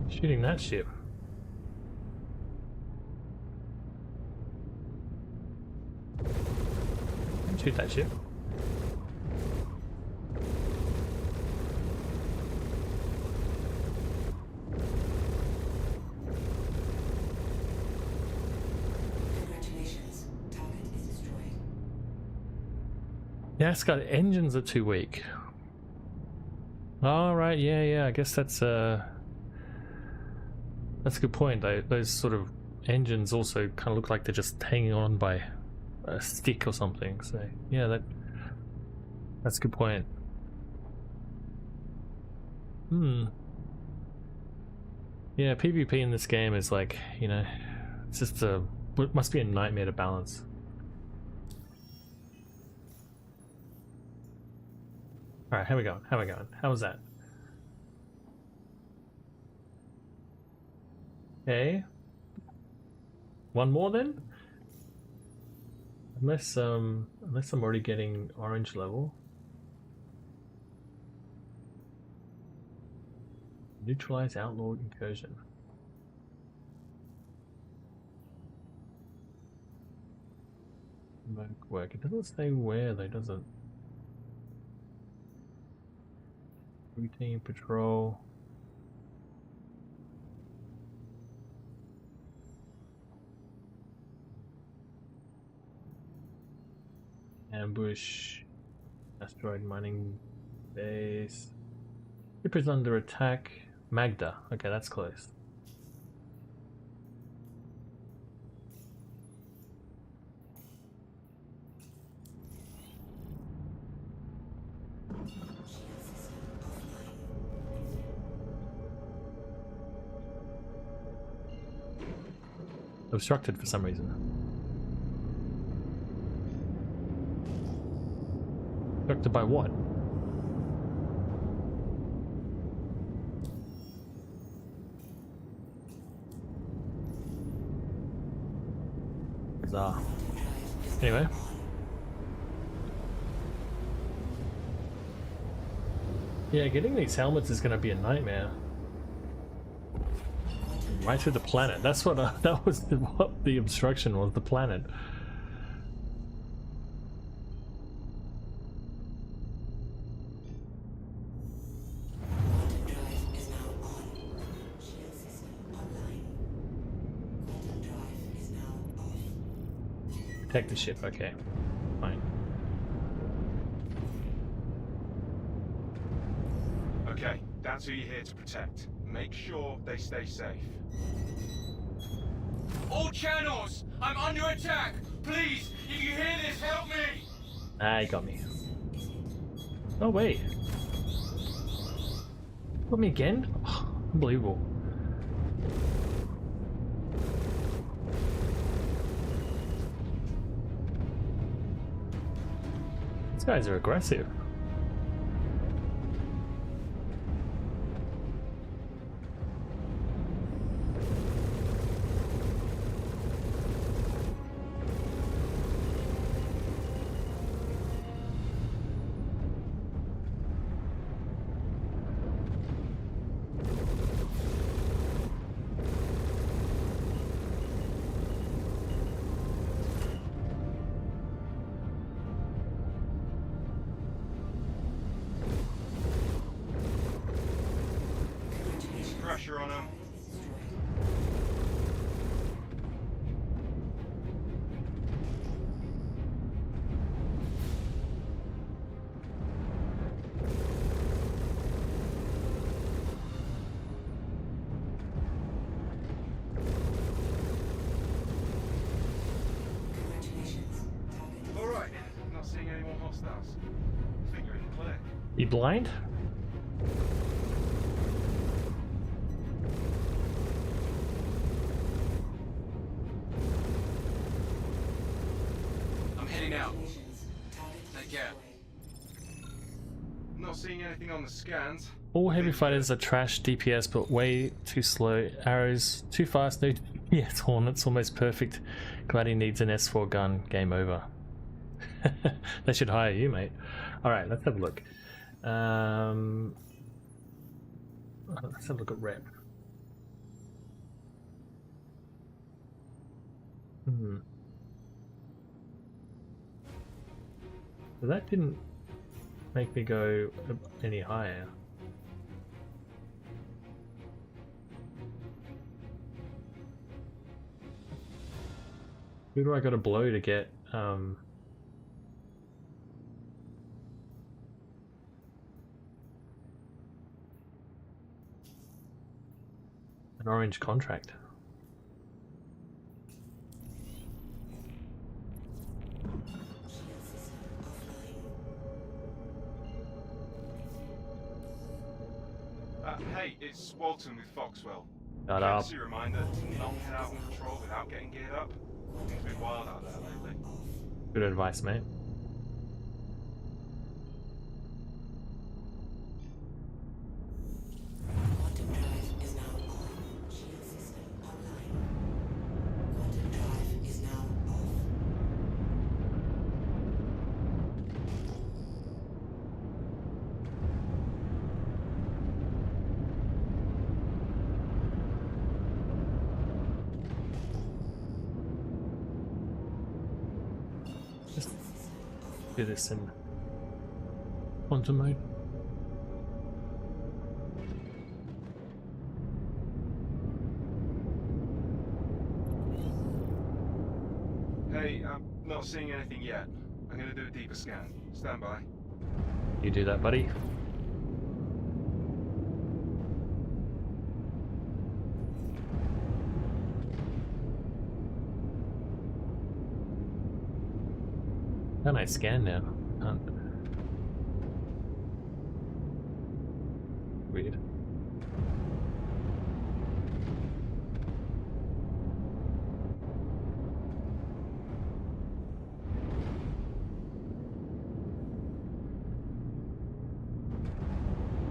[SPEAKER 1] Shooting that ship. Shoot that ship.
[SPEAKER 6] Congratulations. Target is destroyed.
[SPEAKER 1] Yeah, it's got engines are too weak. All right, yeah. I guess that's a good point. Those sort of engines also kind of look like they're just hanging on by a stick or something. So yeah, that's a good point. Yeah, PvP in this game is like, you know, it's just it must be a nightmare to balance. All right, how we going? How was that? Okay. One more then? Unless I'm already getting orange level. Neutralize outlaw incursion. Work. It doesn't say where though, does it? Routine patrol. Ambush. Asteroid mining base. Ship is under attack. Magda. Okay, that's close. Obstructed for some reason. Obstructed by what? Bizarre. Anyway. Yeah, getting these helmets is going to be a nightmare. Right through the planet. That's what that was what the obstruction was, the planet. Protect the ship, okay. Fine.
[SPEAKER 4] Okay, that's who you're here to protect. Make sure they stay safe.
[SPEAKER 5] All channels! I'm under attack! Please, if you hear this, help me!
[SPEAKER 1] Ah, he got me. Oh, wait. Got me again? Oh, unbelievable. These guys are aggressive.
[SPEAKER 4] Pressure on them. Alright, not seeing any more hostiles. I think you're in the clear.
[SPEAKER 1] You blind?
[SPEAKER 5] I'm heading out. Take care.
[SPEAKER 4] Not seeing anything on the scans.
[SPEAKER 1] All heavy fighters are trash DPS, but way too slow. Arrows too fast. No DPS. Hornets almost perfect. Glad he needs an S4 gun. Game over. They should hire you, mate. All right, let's have a look. Let's have a look at rep. So that didn't make me go any higher. Who do I got to blow to get an orange contract?
[SPEAKER 4] Hey, it's Walton with Foxwell.
[SPEAKER 1] Shut up.
[SPEAKER 4] Courtesy reminder to not head out on patrol without getting geared up. Things have been wild out there lately.
[SPEAKER 1] Good advice, mate.
[SPEAKER 6] Quantum drive is now on. Shield system online. Quantum drive is now off.
[SPEAKER 1] Just do this in quantum mode.
[SPEAKER 4] Hey, I'm not seeing anything yet. I'm gonna do a deeper scan. Stand by.
[SPEAKER 1] You do that, buddy. Can I scan now? Can't. Weird.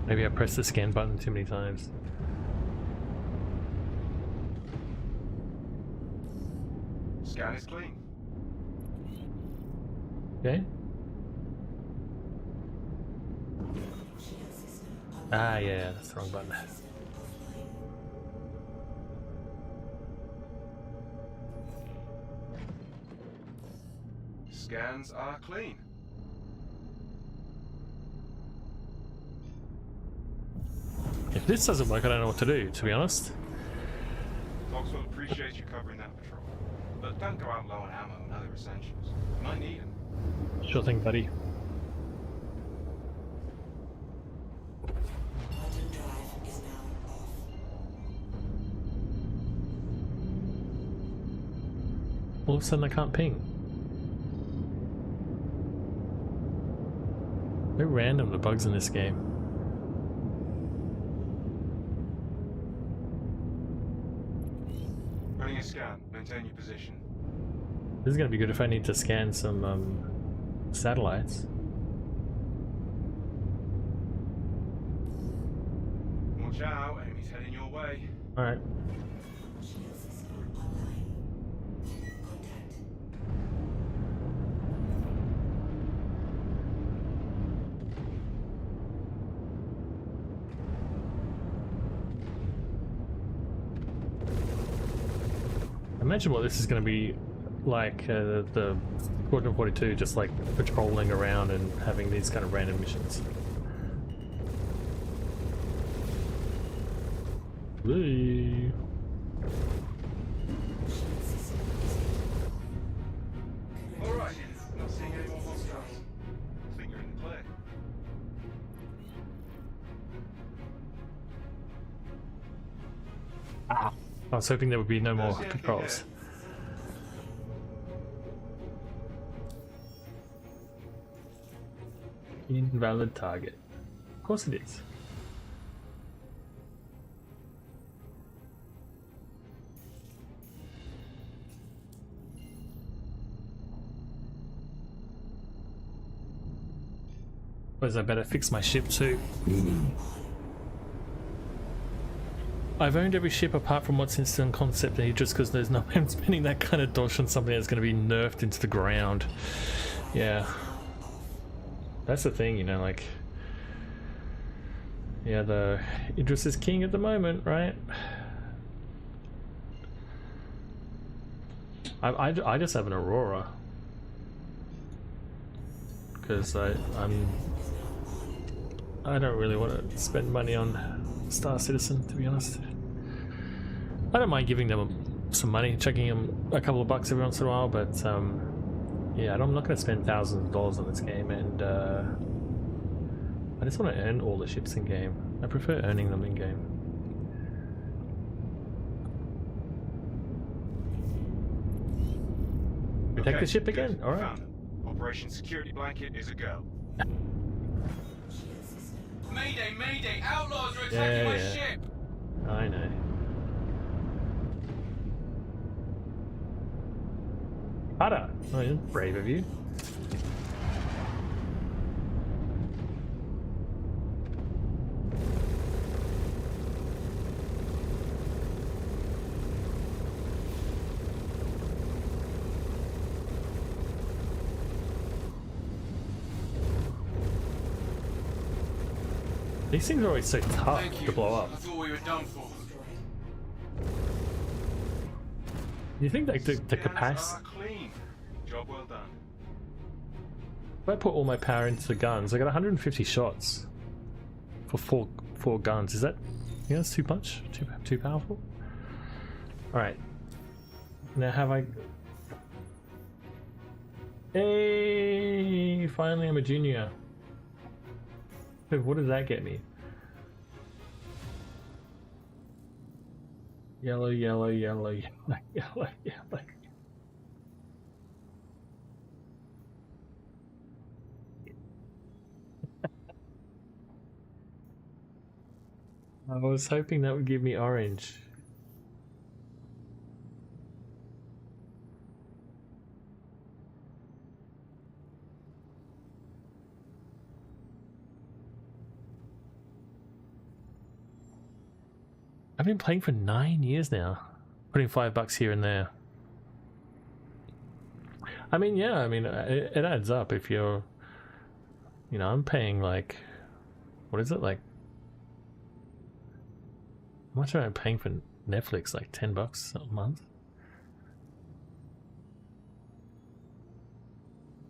[SPEAKER 1] Maybe I pressed the scan button too many times.
[SPEAKER 4] Scan is clean.
[SPEAKER 1] Okay. Ah, yeah, that's the wrong button.
[SPEAKER 4] Scans are clean.
[SPEAKER 1] If this doesn't work, I don't know what to do, to be honest.
[SPEAKER 4] Foxwell appreciates you covering that patrol. But don't go out low on ammo and other essentials. You might need them.
[SPEAKER 1] Sure thing, buddy.
[SPEAKER 6] Quantum drive is now off.
[SPEAKER 1] All of a sudden I can't ping. Very random, the bugs in this game.
[SPEAKER 4] Running a scan. Maintain your position.
[SPEAKER 1] This is going to be good if I need to scan some satellites.
[SPEAKER 4] Watch out, enemies heading your way.
[SPEAKER 1] Alright.
[SPEAKER 6] Shield system online. Contact.
[SPEAKER 1] Imagine what this is going to be like, the Squadron 42, just like patrolling around and having these kind of random missions. Whee!
[SPEAKER 6] Shield system is active.
[SPEAKER 4] Alright, not seeing any more hostiles. I think you're in the clear.
[SPEAKER 1] I was hoping there would be no more
[SPEAKER 4] There's the enemy
[SPEAKER 1] patrols.
[SPEAKER 4] here.
[SPEAKER 1] Invalid target. Of course it is. Suppose I better fix my ship too. I've owned every ship apart from what's still in concept here, just because there's no way I'm spending that kind of dosh on something that's going to be nerfed into the ground. Yeah. That's the thing, you know, like... Yeah, the Idris is king at the moment, right? I just have an Aurora. Because I don't really want to spend money on Star Citizen, to be honest. I don't mind giving them some money, chucking them a couple of bucks every once in a while, but yeah, I'm not going to spend thousands of dollars on this game, and I just want to earn all the ships in game. I prefer earning them in game. Protect the ship again?
[SPEAKER 4] Good.
[SPEAKER 1] Alright.
[SPEAKER 4] Found it. Operation Security Blanket is a go.
[SPEAKER 5] Mayday, mayday! Outlaws are attacking
[SPEAKER 1] Yeah,
[SPEAKER 5] my
[SPEAKER 1] yeah.
[SPEAKER 5] ship!
[SPEAKER 1] I know. Ada! Oh, yeah, brave of you. These things are always so tough
[SPEAKER 5] Thank you.
[SPEAKER 1] to blow up.
[SPEAKER 5] I thought we were done for.
[SPEAKER 1] You think like the
[SPEAKER 4] Scans
[SPEAKER 1] capacity?
[SPEAKER 4] are clean. Job well done.
[SPEAKER 1] If I put all my power into the guns, I got 150 shots for four guns. Is that, you know, that's too much? Too powerful? Alright. Now have I... Hey! Finally I'm a junior. What does that get me? Yellow, yellow, yellow, yellow, yellow, yellow. I was hoping that would give me orange. I've been playing for 9 years now, putting $5 here and there. I mean, yeah, I mean, it adds up if you're, you know, I'm paying like, what is it, like, how much am I paying for Netflix? Like $10 a month?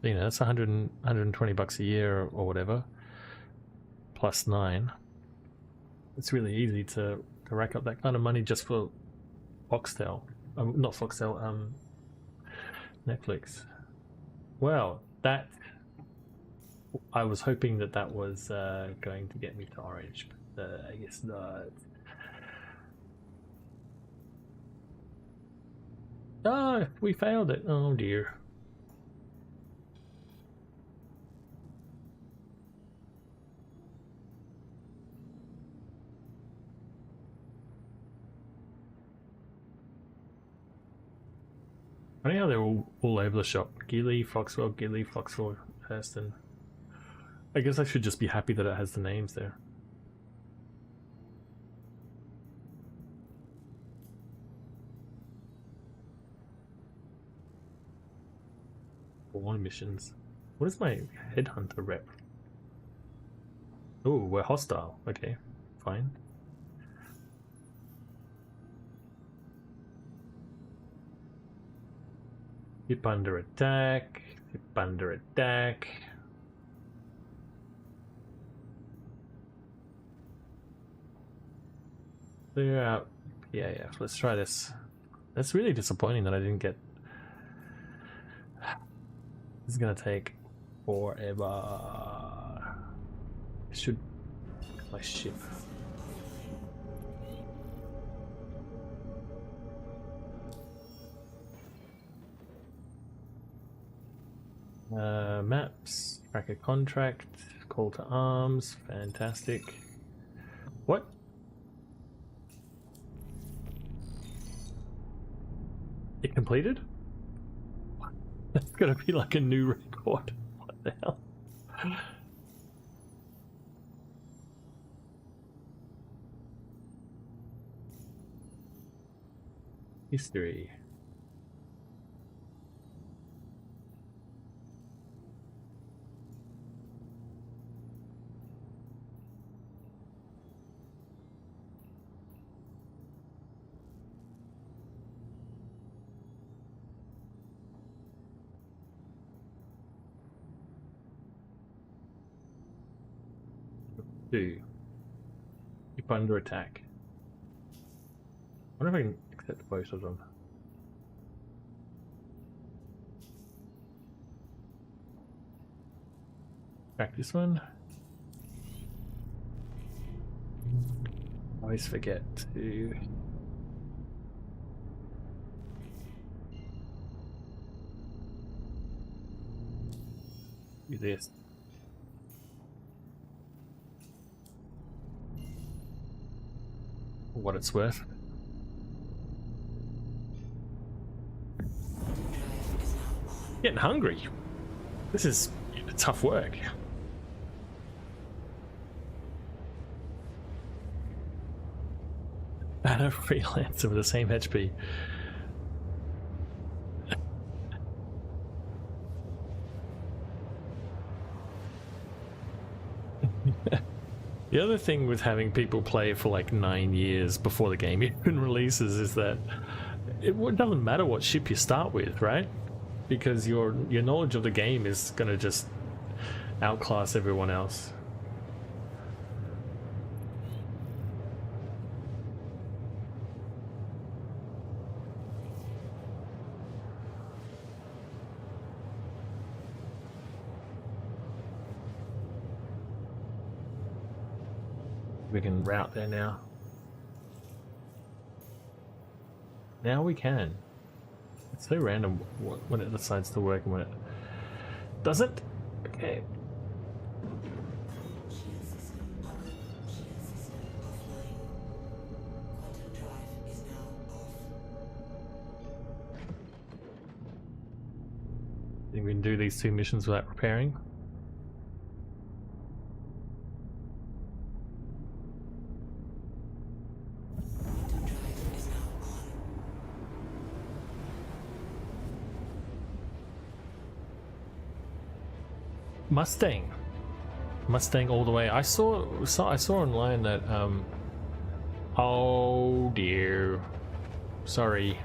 [SPEAKER 1] You know, that's 120 bucks a year or whatever, plus 9. It's really easy to rack up that kind of money just for Foxtel. Not Foxtel, Netflix. Well, that I was hoping that that was going to get me to orange, but I guess not. Oh, we failed it. Oh dear. Funny how they're all over the shop. Gilly, Foxwell, Hurston. I guess I should just be happy that it has the names there. Born missions. What is my headhunter rep? Oh, we're hostile. Okay, fine. Ship under attack. Ship under attack. Clear out PAF. Let's try this. That's really disappointing that I didn't get. This is gonna take forever. I should. My ship. Maps, track a contract, call to arms, fantastic. What? It completed? That's gonna be like a new record. What the hell? History. Keep under attack. I wonder if I can accept both of them. Back this one. I always forget to do this. What it's worth. Getting hungry. This is tough work. Banner freelancer with the same HP. The other thing with having people play for like 9 years before the game even releases is that it doesn't matter what ship you start with, right? Because your knowledge of the game is going to just outclass everyone else. We can route there now. Now we can. It's so random when it decides to work and when it doesn't. Okay. Think we can do these 2 missions without repairing? Mustang all the way. I saw online that oh dear, sorry.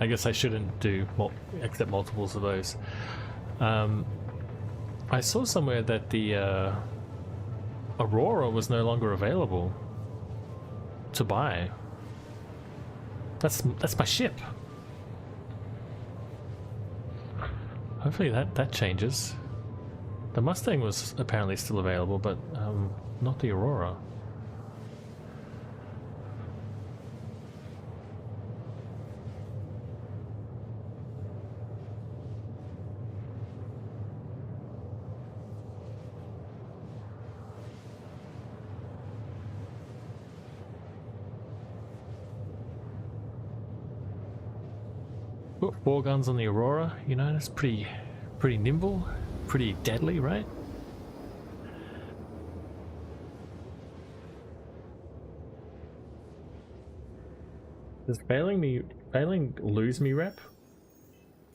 [SPEAKER 1] I guess I shouldn't accept multiples of those. I saw somewhere that the Aurora was no longer available to buy. That's my ship. hopefully that changes. The Mustang was apparently still available, but not the Aurora. Put 4 guns on the Aurora, you know, that's pretty nimble, pretty deadly, right? Does failing lose me rep?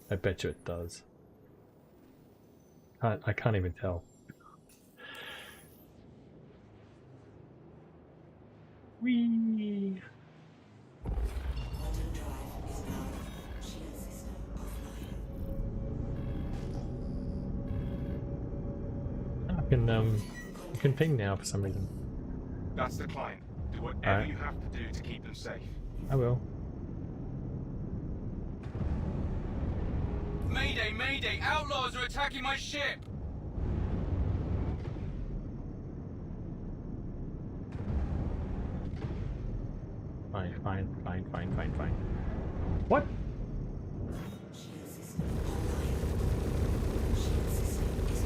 [SPEAKER 1] I bet you it does. I can't even tell. Whee!
[SPEAKER 6] Quantum drive is now on. Shield system offline.
[SPEAKER 1] I can ping now for some reason.
[SPEAKER 4] That's the client. Do whatever
[SPEAKER 1] Alright.
[SPEAKER 4] you have to do to keep them safe.
[SPEAKER 1] I will.
[SPEAKER 5] Mayday, mayday! Outlaws are attacking my ship!
[SPEAKER 1] Fine. What?
[SPEAKER 6] Shield system online. Shield system is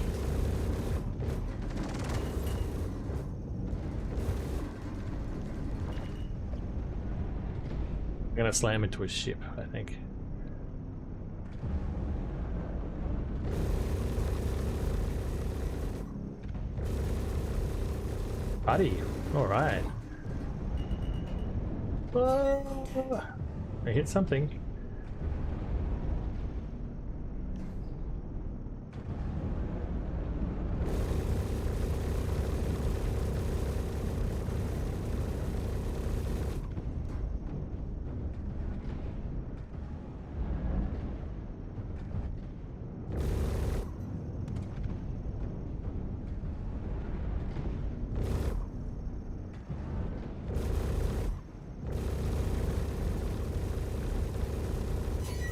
[SPEAKER 1] I'm gonna slam into a ship, I think. Buddy, alright. I hit something.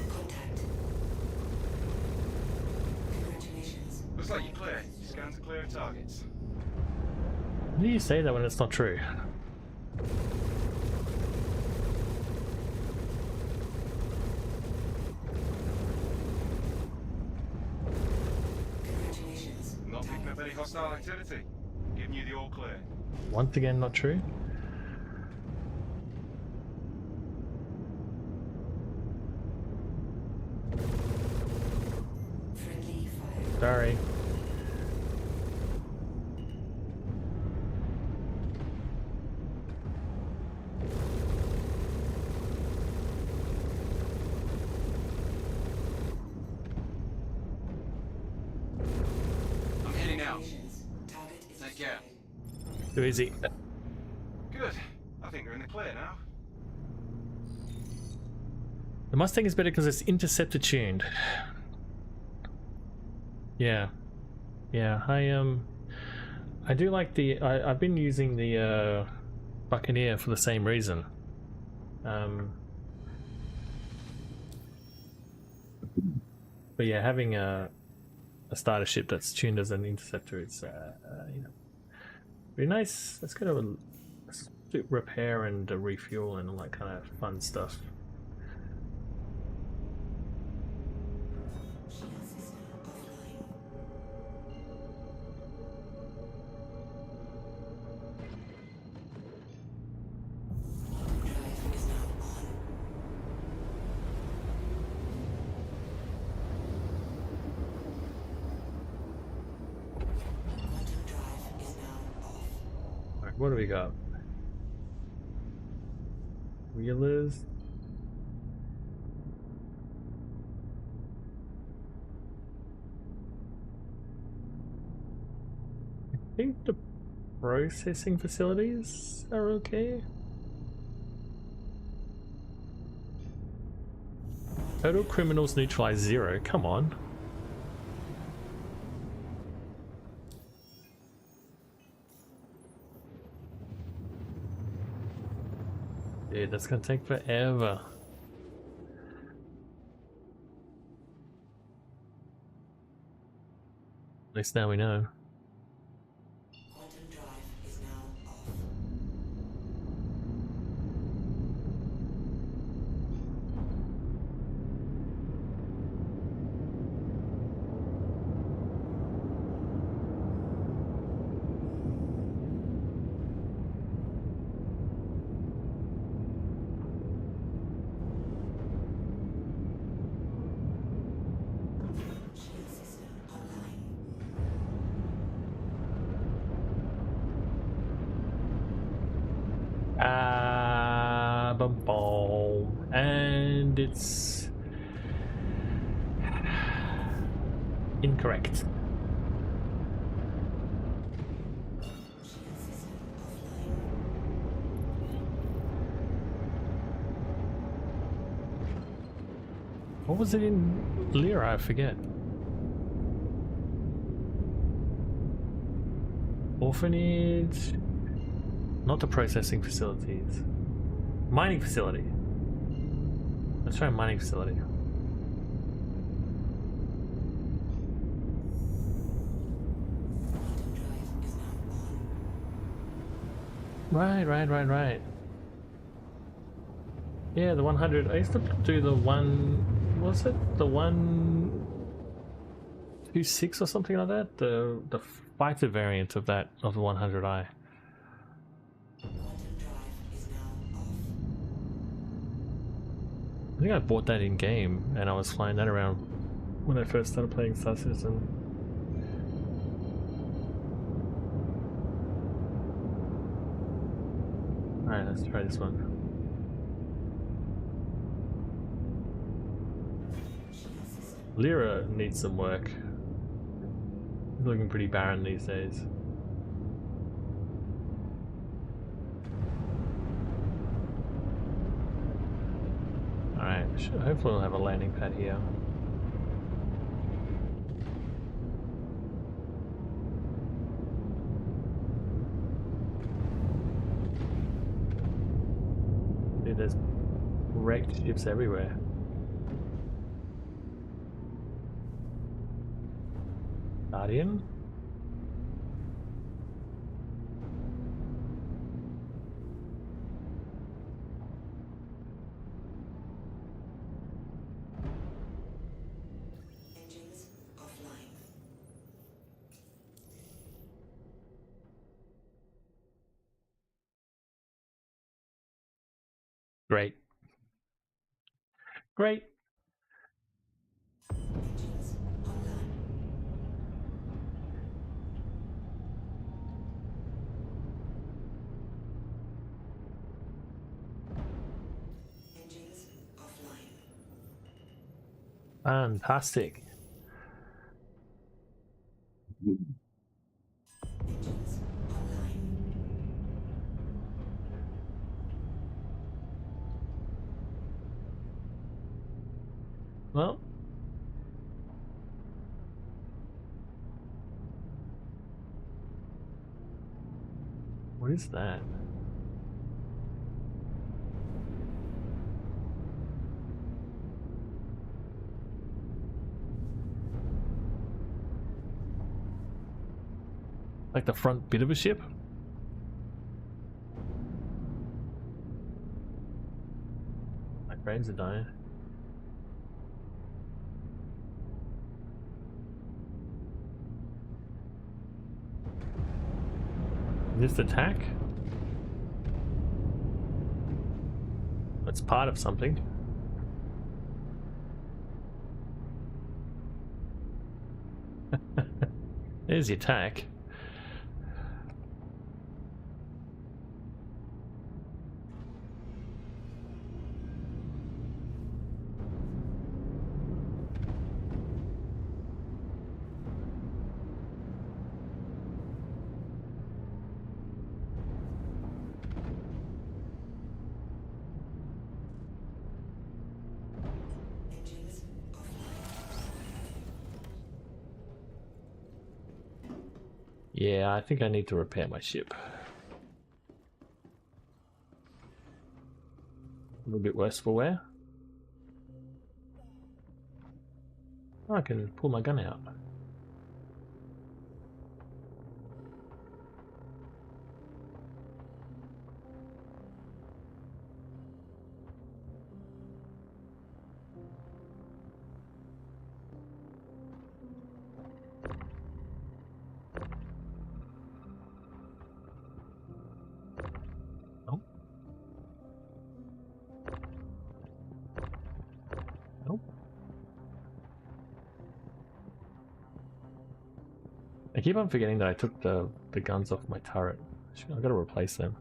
[SPEAKER 6] contact. Congratulations.
[SPEAKER 4] Looks like you're clear. Scans are clear of targets.
[SPEAKER 1] How do you say that when it's not true?
[SPEAKER 6] Congratulations.
[SPEAKER 4] Not picking up any hostile activity. Giving you the all clear.
[SPEAKER 1] Once again, not true.
[SPEAKER 6] Friendly fire.
[SPEAKER 1] Sorry.
[SPEAKER 5] I'm heading out.
[SPEAKER 6] Congratulations. Target is
[SPEAKER 5] Take care.
[SPEAKER 6] destroyed.
[SPEAKER 1] Too easy.
[SPEAKER 4] Good. I think we're in the clear now.
[SPEAKER 1] The Mustang is better because it's interceptor tuned. Yeah. I do like the I've been using the Buccaneer for the same reason. But yeah, having a starter ship that's tuned as an interceptor is you know, pretty nice. It's got a repair and a refuel and all that kind of fun stuff.
[SPEAKER 6] Shield system offline. Quantum drive is now on. Quantum drive is now off.
[SPEAKER 1] Alright, what do we got? Wheelers. I think the processing facilities are okay. Total criminals neutralized 0. Come on. Dude, that's gonna take forever. least now we know.
[SPEAKER 6] Quantum drive is now off. Shield system online.
[SPEAKER 1] Bum bum. And it's incorrect.
[SPEAKER 6] Shield system offline.
[SPEAKER 1] What was it in Lyra? I forget. Orphanage. Not the processing facilities. Mining facility. Let's try mining facility.
[SPEAKER 6] Quantum drive is now on.
[SPEAKER 1] Right. Yeah, the 100. I used to do the one. Was it the 126 or something like that? The fighter variant of that of the 100i.
[SPEAKER 6] Quantum drive is now off.
[SPEAKER 1] I think I bought that in game, and I was flying that around when I first started playing Star Citizen. Alright, let's try this one.
[SPEAKER 6] Shield system.
[SPEAKER 1] Lyra needs some work. It's looking pretty barren these days. Alright, hopefully we'll have a landing pad here. Dude, there's wrecked ships everywhere. Guardian?
[SPEAKER 6] Engines offline.
[SPEAKER 1] Great. Great.
[SPEAKER 6] Engines online. Engines offline.
[SPEAKER 1] Fantastic.
[SPEAKER 6] Engines online.
[SPEAKER 1] Well, what is that? Like the front bit of a ship? My brains are dying. Is this attack? It's part of something. There's the attack.
[SPEAKER 6] Engines
[SPEAKER 1] Yeah, I think I need to repair my ship. A little bit worse for wear. Oh, I can pull my gun out. keep on forgetting that I took the guns off my turret. I've got to replace them.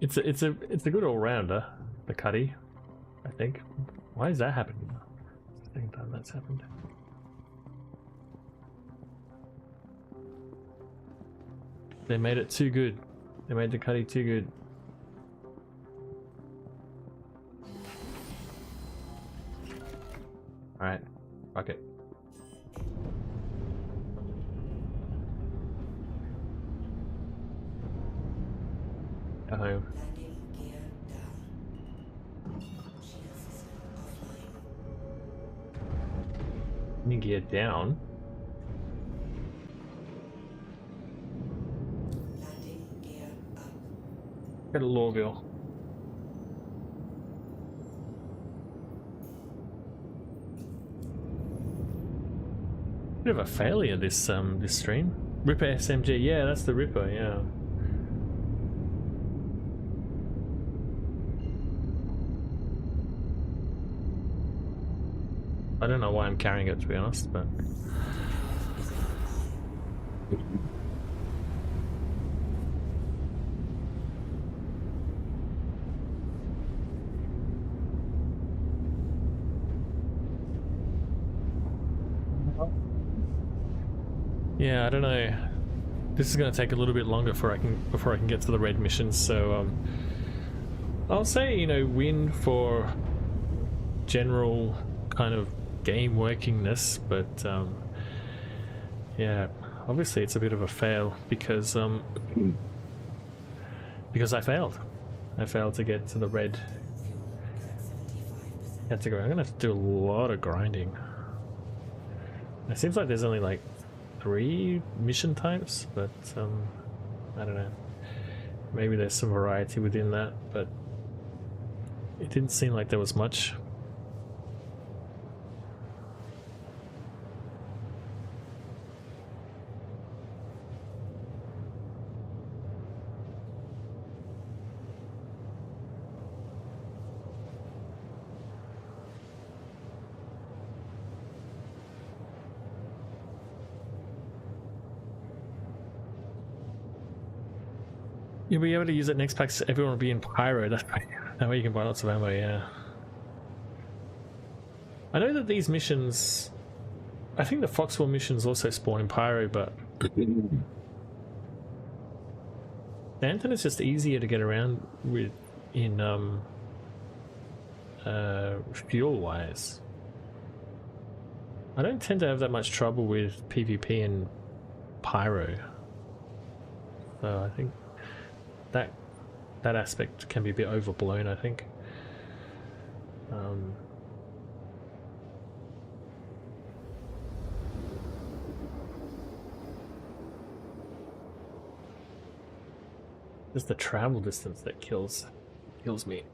[SPEAKER 1] it's a good all-rounder, the Cuddy, I think. Why is that happening? It's the second time that's happened. They made it too good. They made the Cuddy too good. Alright, fuck it. Go home.
[SPEAKER 6] Landing gear down. Shield system offline.
[SPEAKER 1] Landing gear down.
[SPEAKER 6] Landing gear up.
[SPEAKER 1] Go to Lawville. Bit of a failure this this stream. Ripper SMG, yeah, that's the Ripper, yeah. I don't know why I'm carrying it, to be honest, but yeah, I don't know. This is going to take a little bit longer before I can get to the red missions. So I'll say, you know, win for general kind of game workingness, but yeah, obviously it's a bit of a fail because I failed. I failed to get to the red. Had to go. I'm gonna have to do a lot of grinding. It seems like there's only like 3 mission types, but I don't know. Maybe there's some variety within that, but it didn't seem like there was much. You'll be able to use it next pack, so everyone will be in Pyro. That way you can buy lots of ammo, yeah. I know that these missions... I think the Foxwell missions also spawn in Pyro, but... Stanton is just easier to get around with in fuel-wise. I don't tend to have that much trouble with PvP and Pyro. So I think that aspect can be a bit overblown, I think. Just the travel distance that kills me.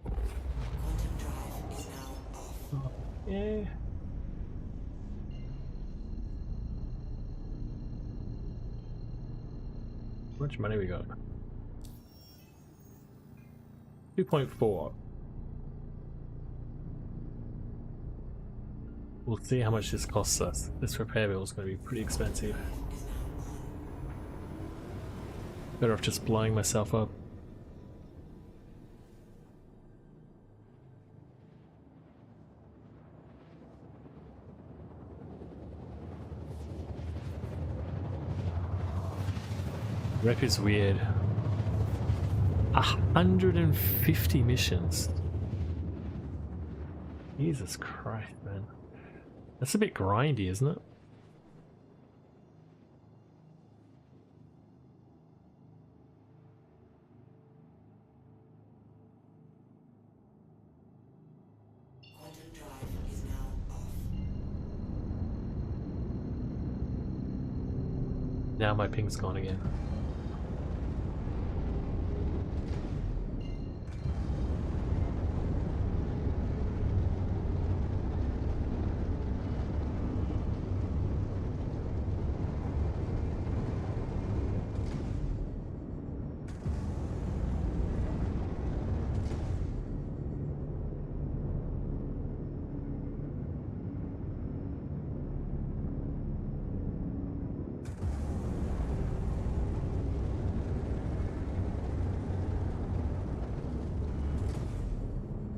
[SPEAKER 6] Quantum drive is now off.
[SPEAKER 1] Yeah. How much money we got? 2.4. We'll see how much this costs us. This repair bill is going to be pretty expensive. Better off just blowing myself up. Rep is weird. 150 missions. Jesus Christ, man. That's a bit grindy, isn't it?
[SPEAKER 6] Quantum drive is now off.
[SPEAKER 1] Now my ping's gone again.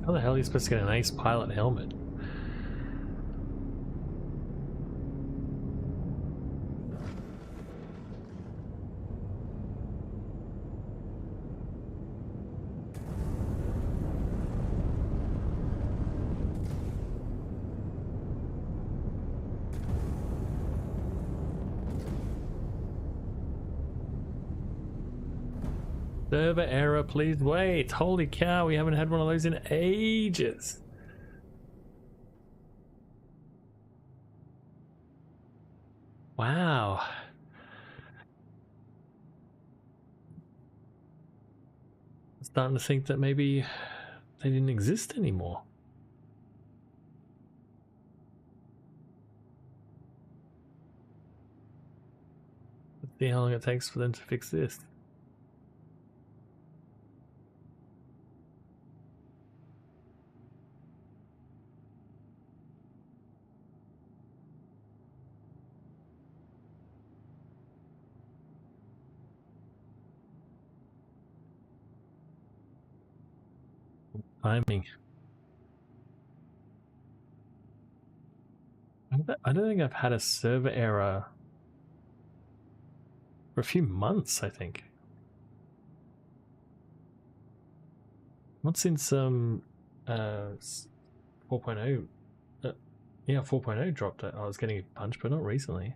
[SPEAKER 1] How the hell are you supposed to get an ace pilot helmet? Server error, please wait. Holy cow, we haven't had one of those in ages. Wow. I'm starting to think that maybe they didn't exist anymore. Let's see how long it takes for them to fix this. Timing. I don't think I've had a server error for a few months, I think. Not since 4.0. Yeah, 4.0 dropped it. I was getting a punch, but not recently.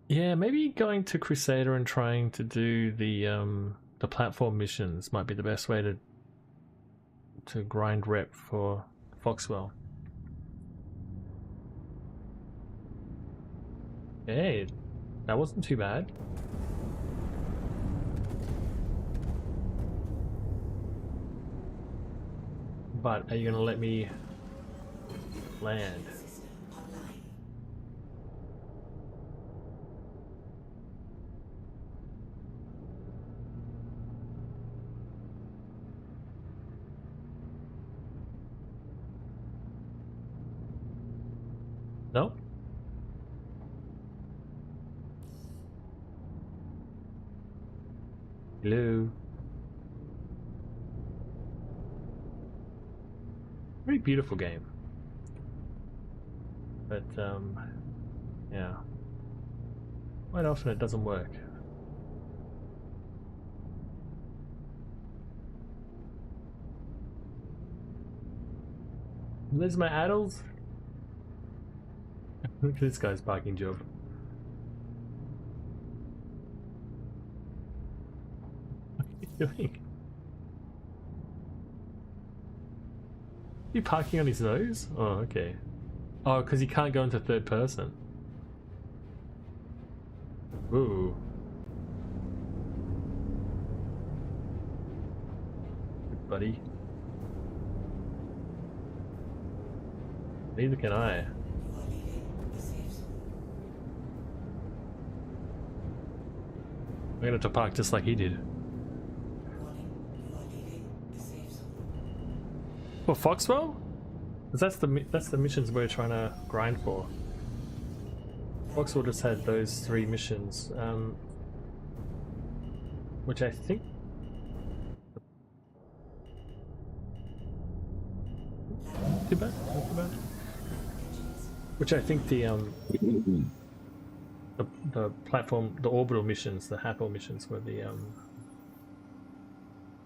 [SPEAKER 1] Yeah, maybe going to Crusader and trying to do the platform missions might be the best way to grind rep for Foxwell. Hey, that wasn't too bad. But are you gonna let me land?
[SPEAKER 6] System online.
[SPEAKER 1] No? Hello? Very beautiful game. But, yeah. Quite often it doesn't work. There's my addles. Look at this guy's parking job. What are you doing? You parking on his nose? Oh, okay. Oh, because he can't go into third person. Ooh. Good buddy. Neither can I.
[SPEAKER 6] You are leaving the safe zone.
[SPEAKER 1] I'm gonna have to park just like he did.
[SPEAKER 6] Warning, you are leaving the safe zone.
[SPEAKER 1] For Foxwell? 'Cause that's the missions we're trying to grind for. Foxwell just had those 3 missions, which I think. Too bad, not too bad. Which I think the platform, the orbital missions, the HAPL missions were the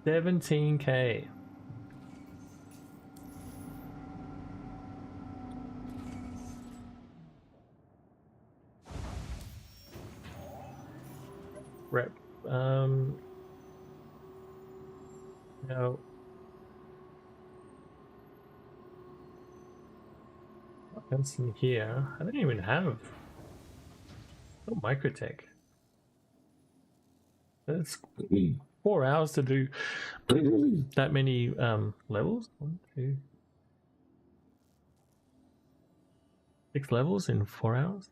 [SPEAKER 1] 17k. Rep. No. What else in here? I don't even have. No microtech. That's 4 hours to do that many levels. 1, 2, 6 levels in 4 hours.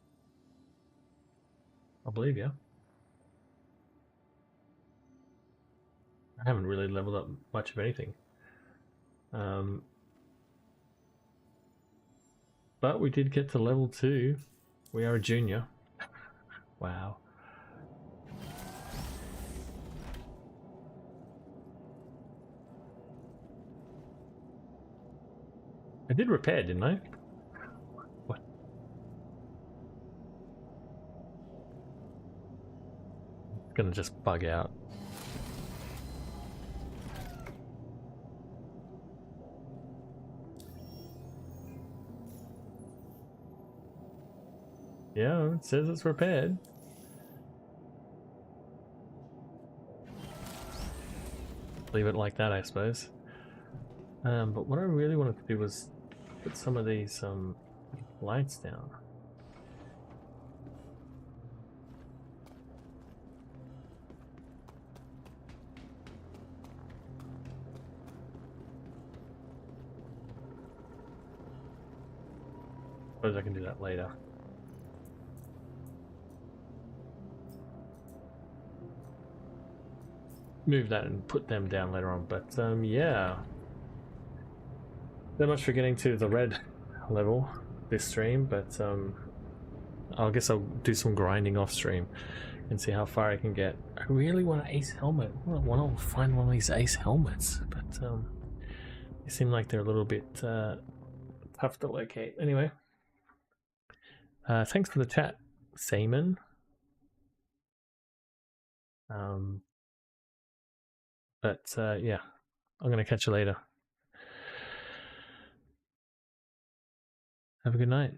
[SPEAKER 1] I believe you. I haven't really leveled up much of anything. But we did get to level 2. We are a junior. Wow. I did repair, didn't I? What? It's gonna just bug out. Yeah, it says it's repaired. Leave it like that, I suppose. But what I really wanted to do was put some of these lights down. Suppose I can do that later. Move that and put them down later on, but yeah. So much for getting to the red level this stream, but I guess I'll do some grinding off stream and see how far I can get. I really want an ace helmet. I want to find one of these ace helmets, but they seem like they're a little bit tough to locate. Anyway, thanks for the chat, Seaman. But yeah, I'm going to catch you later. Have a good night.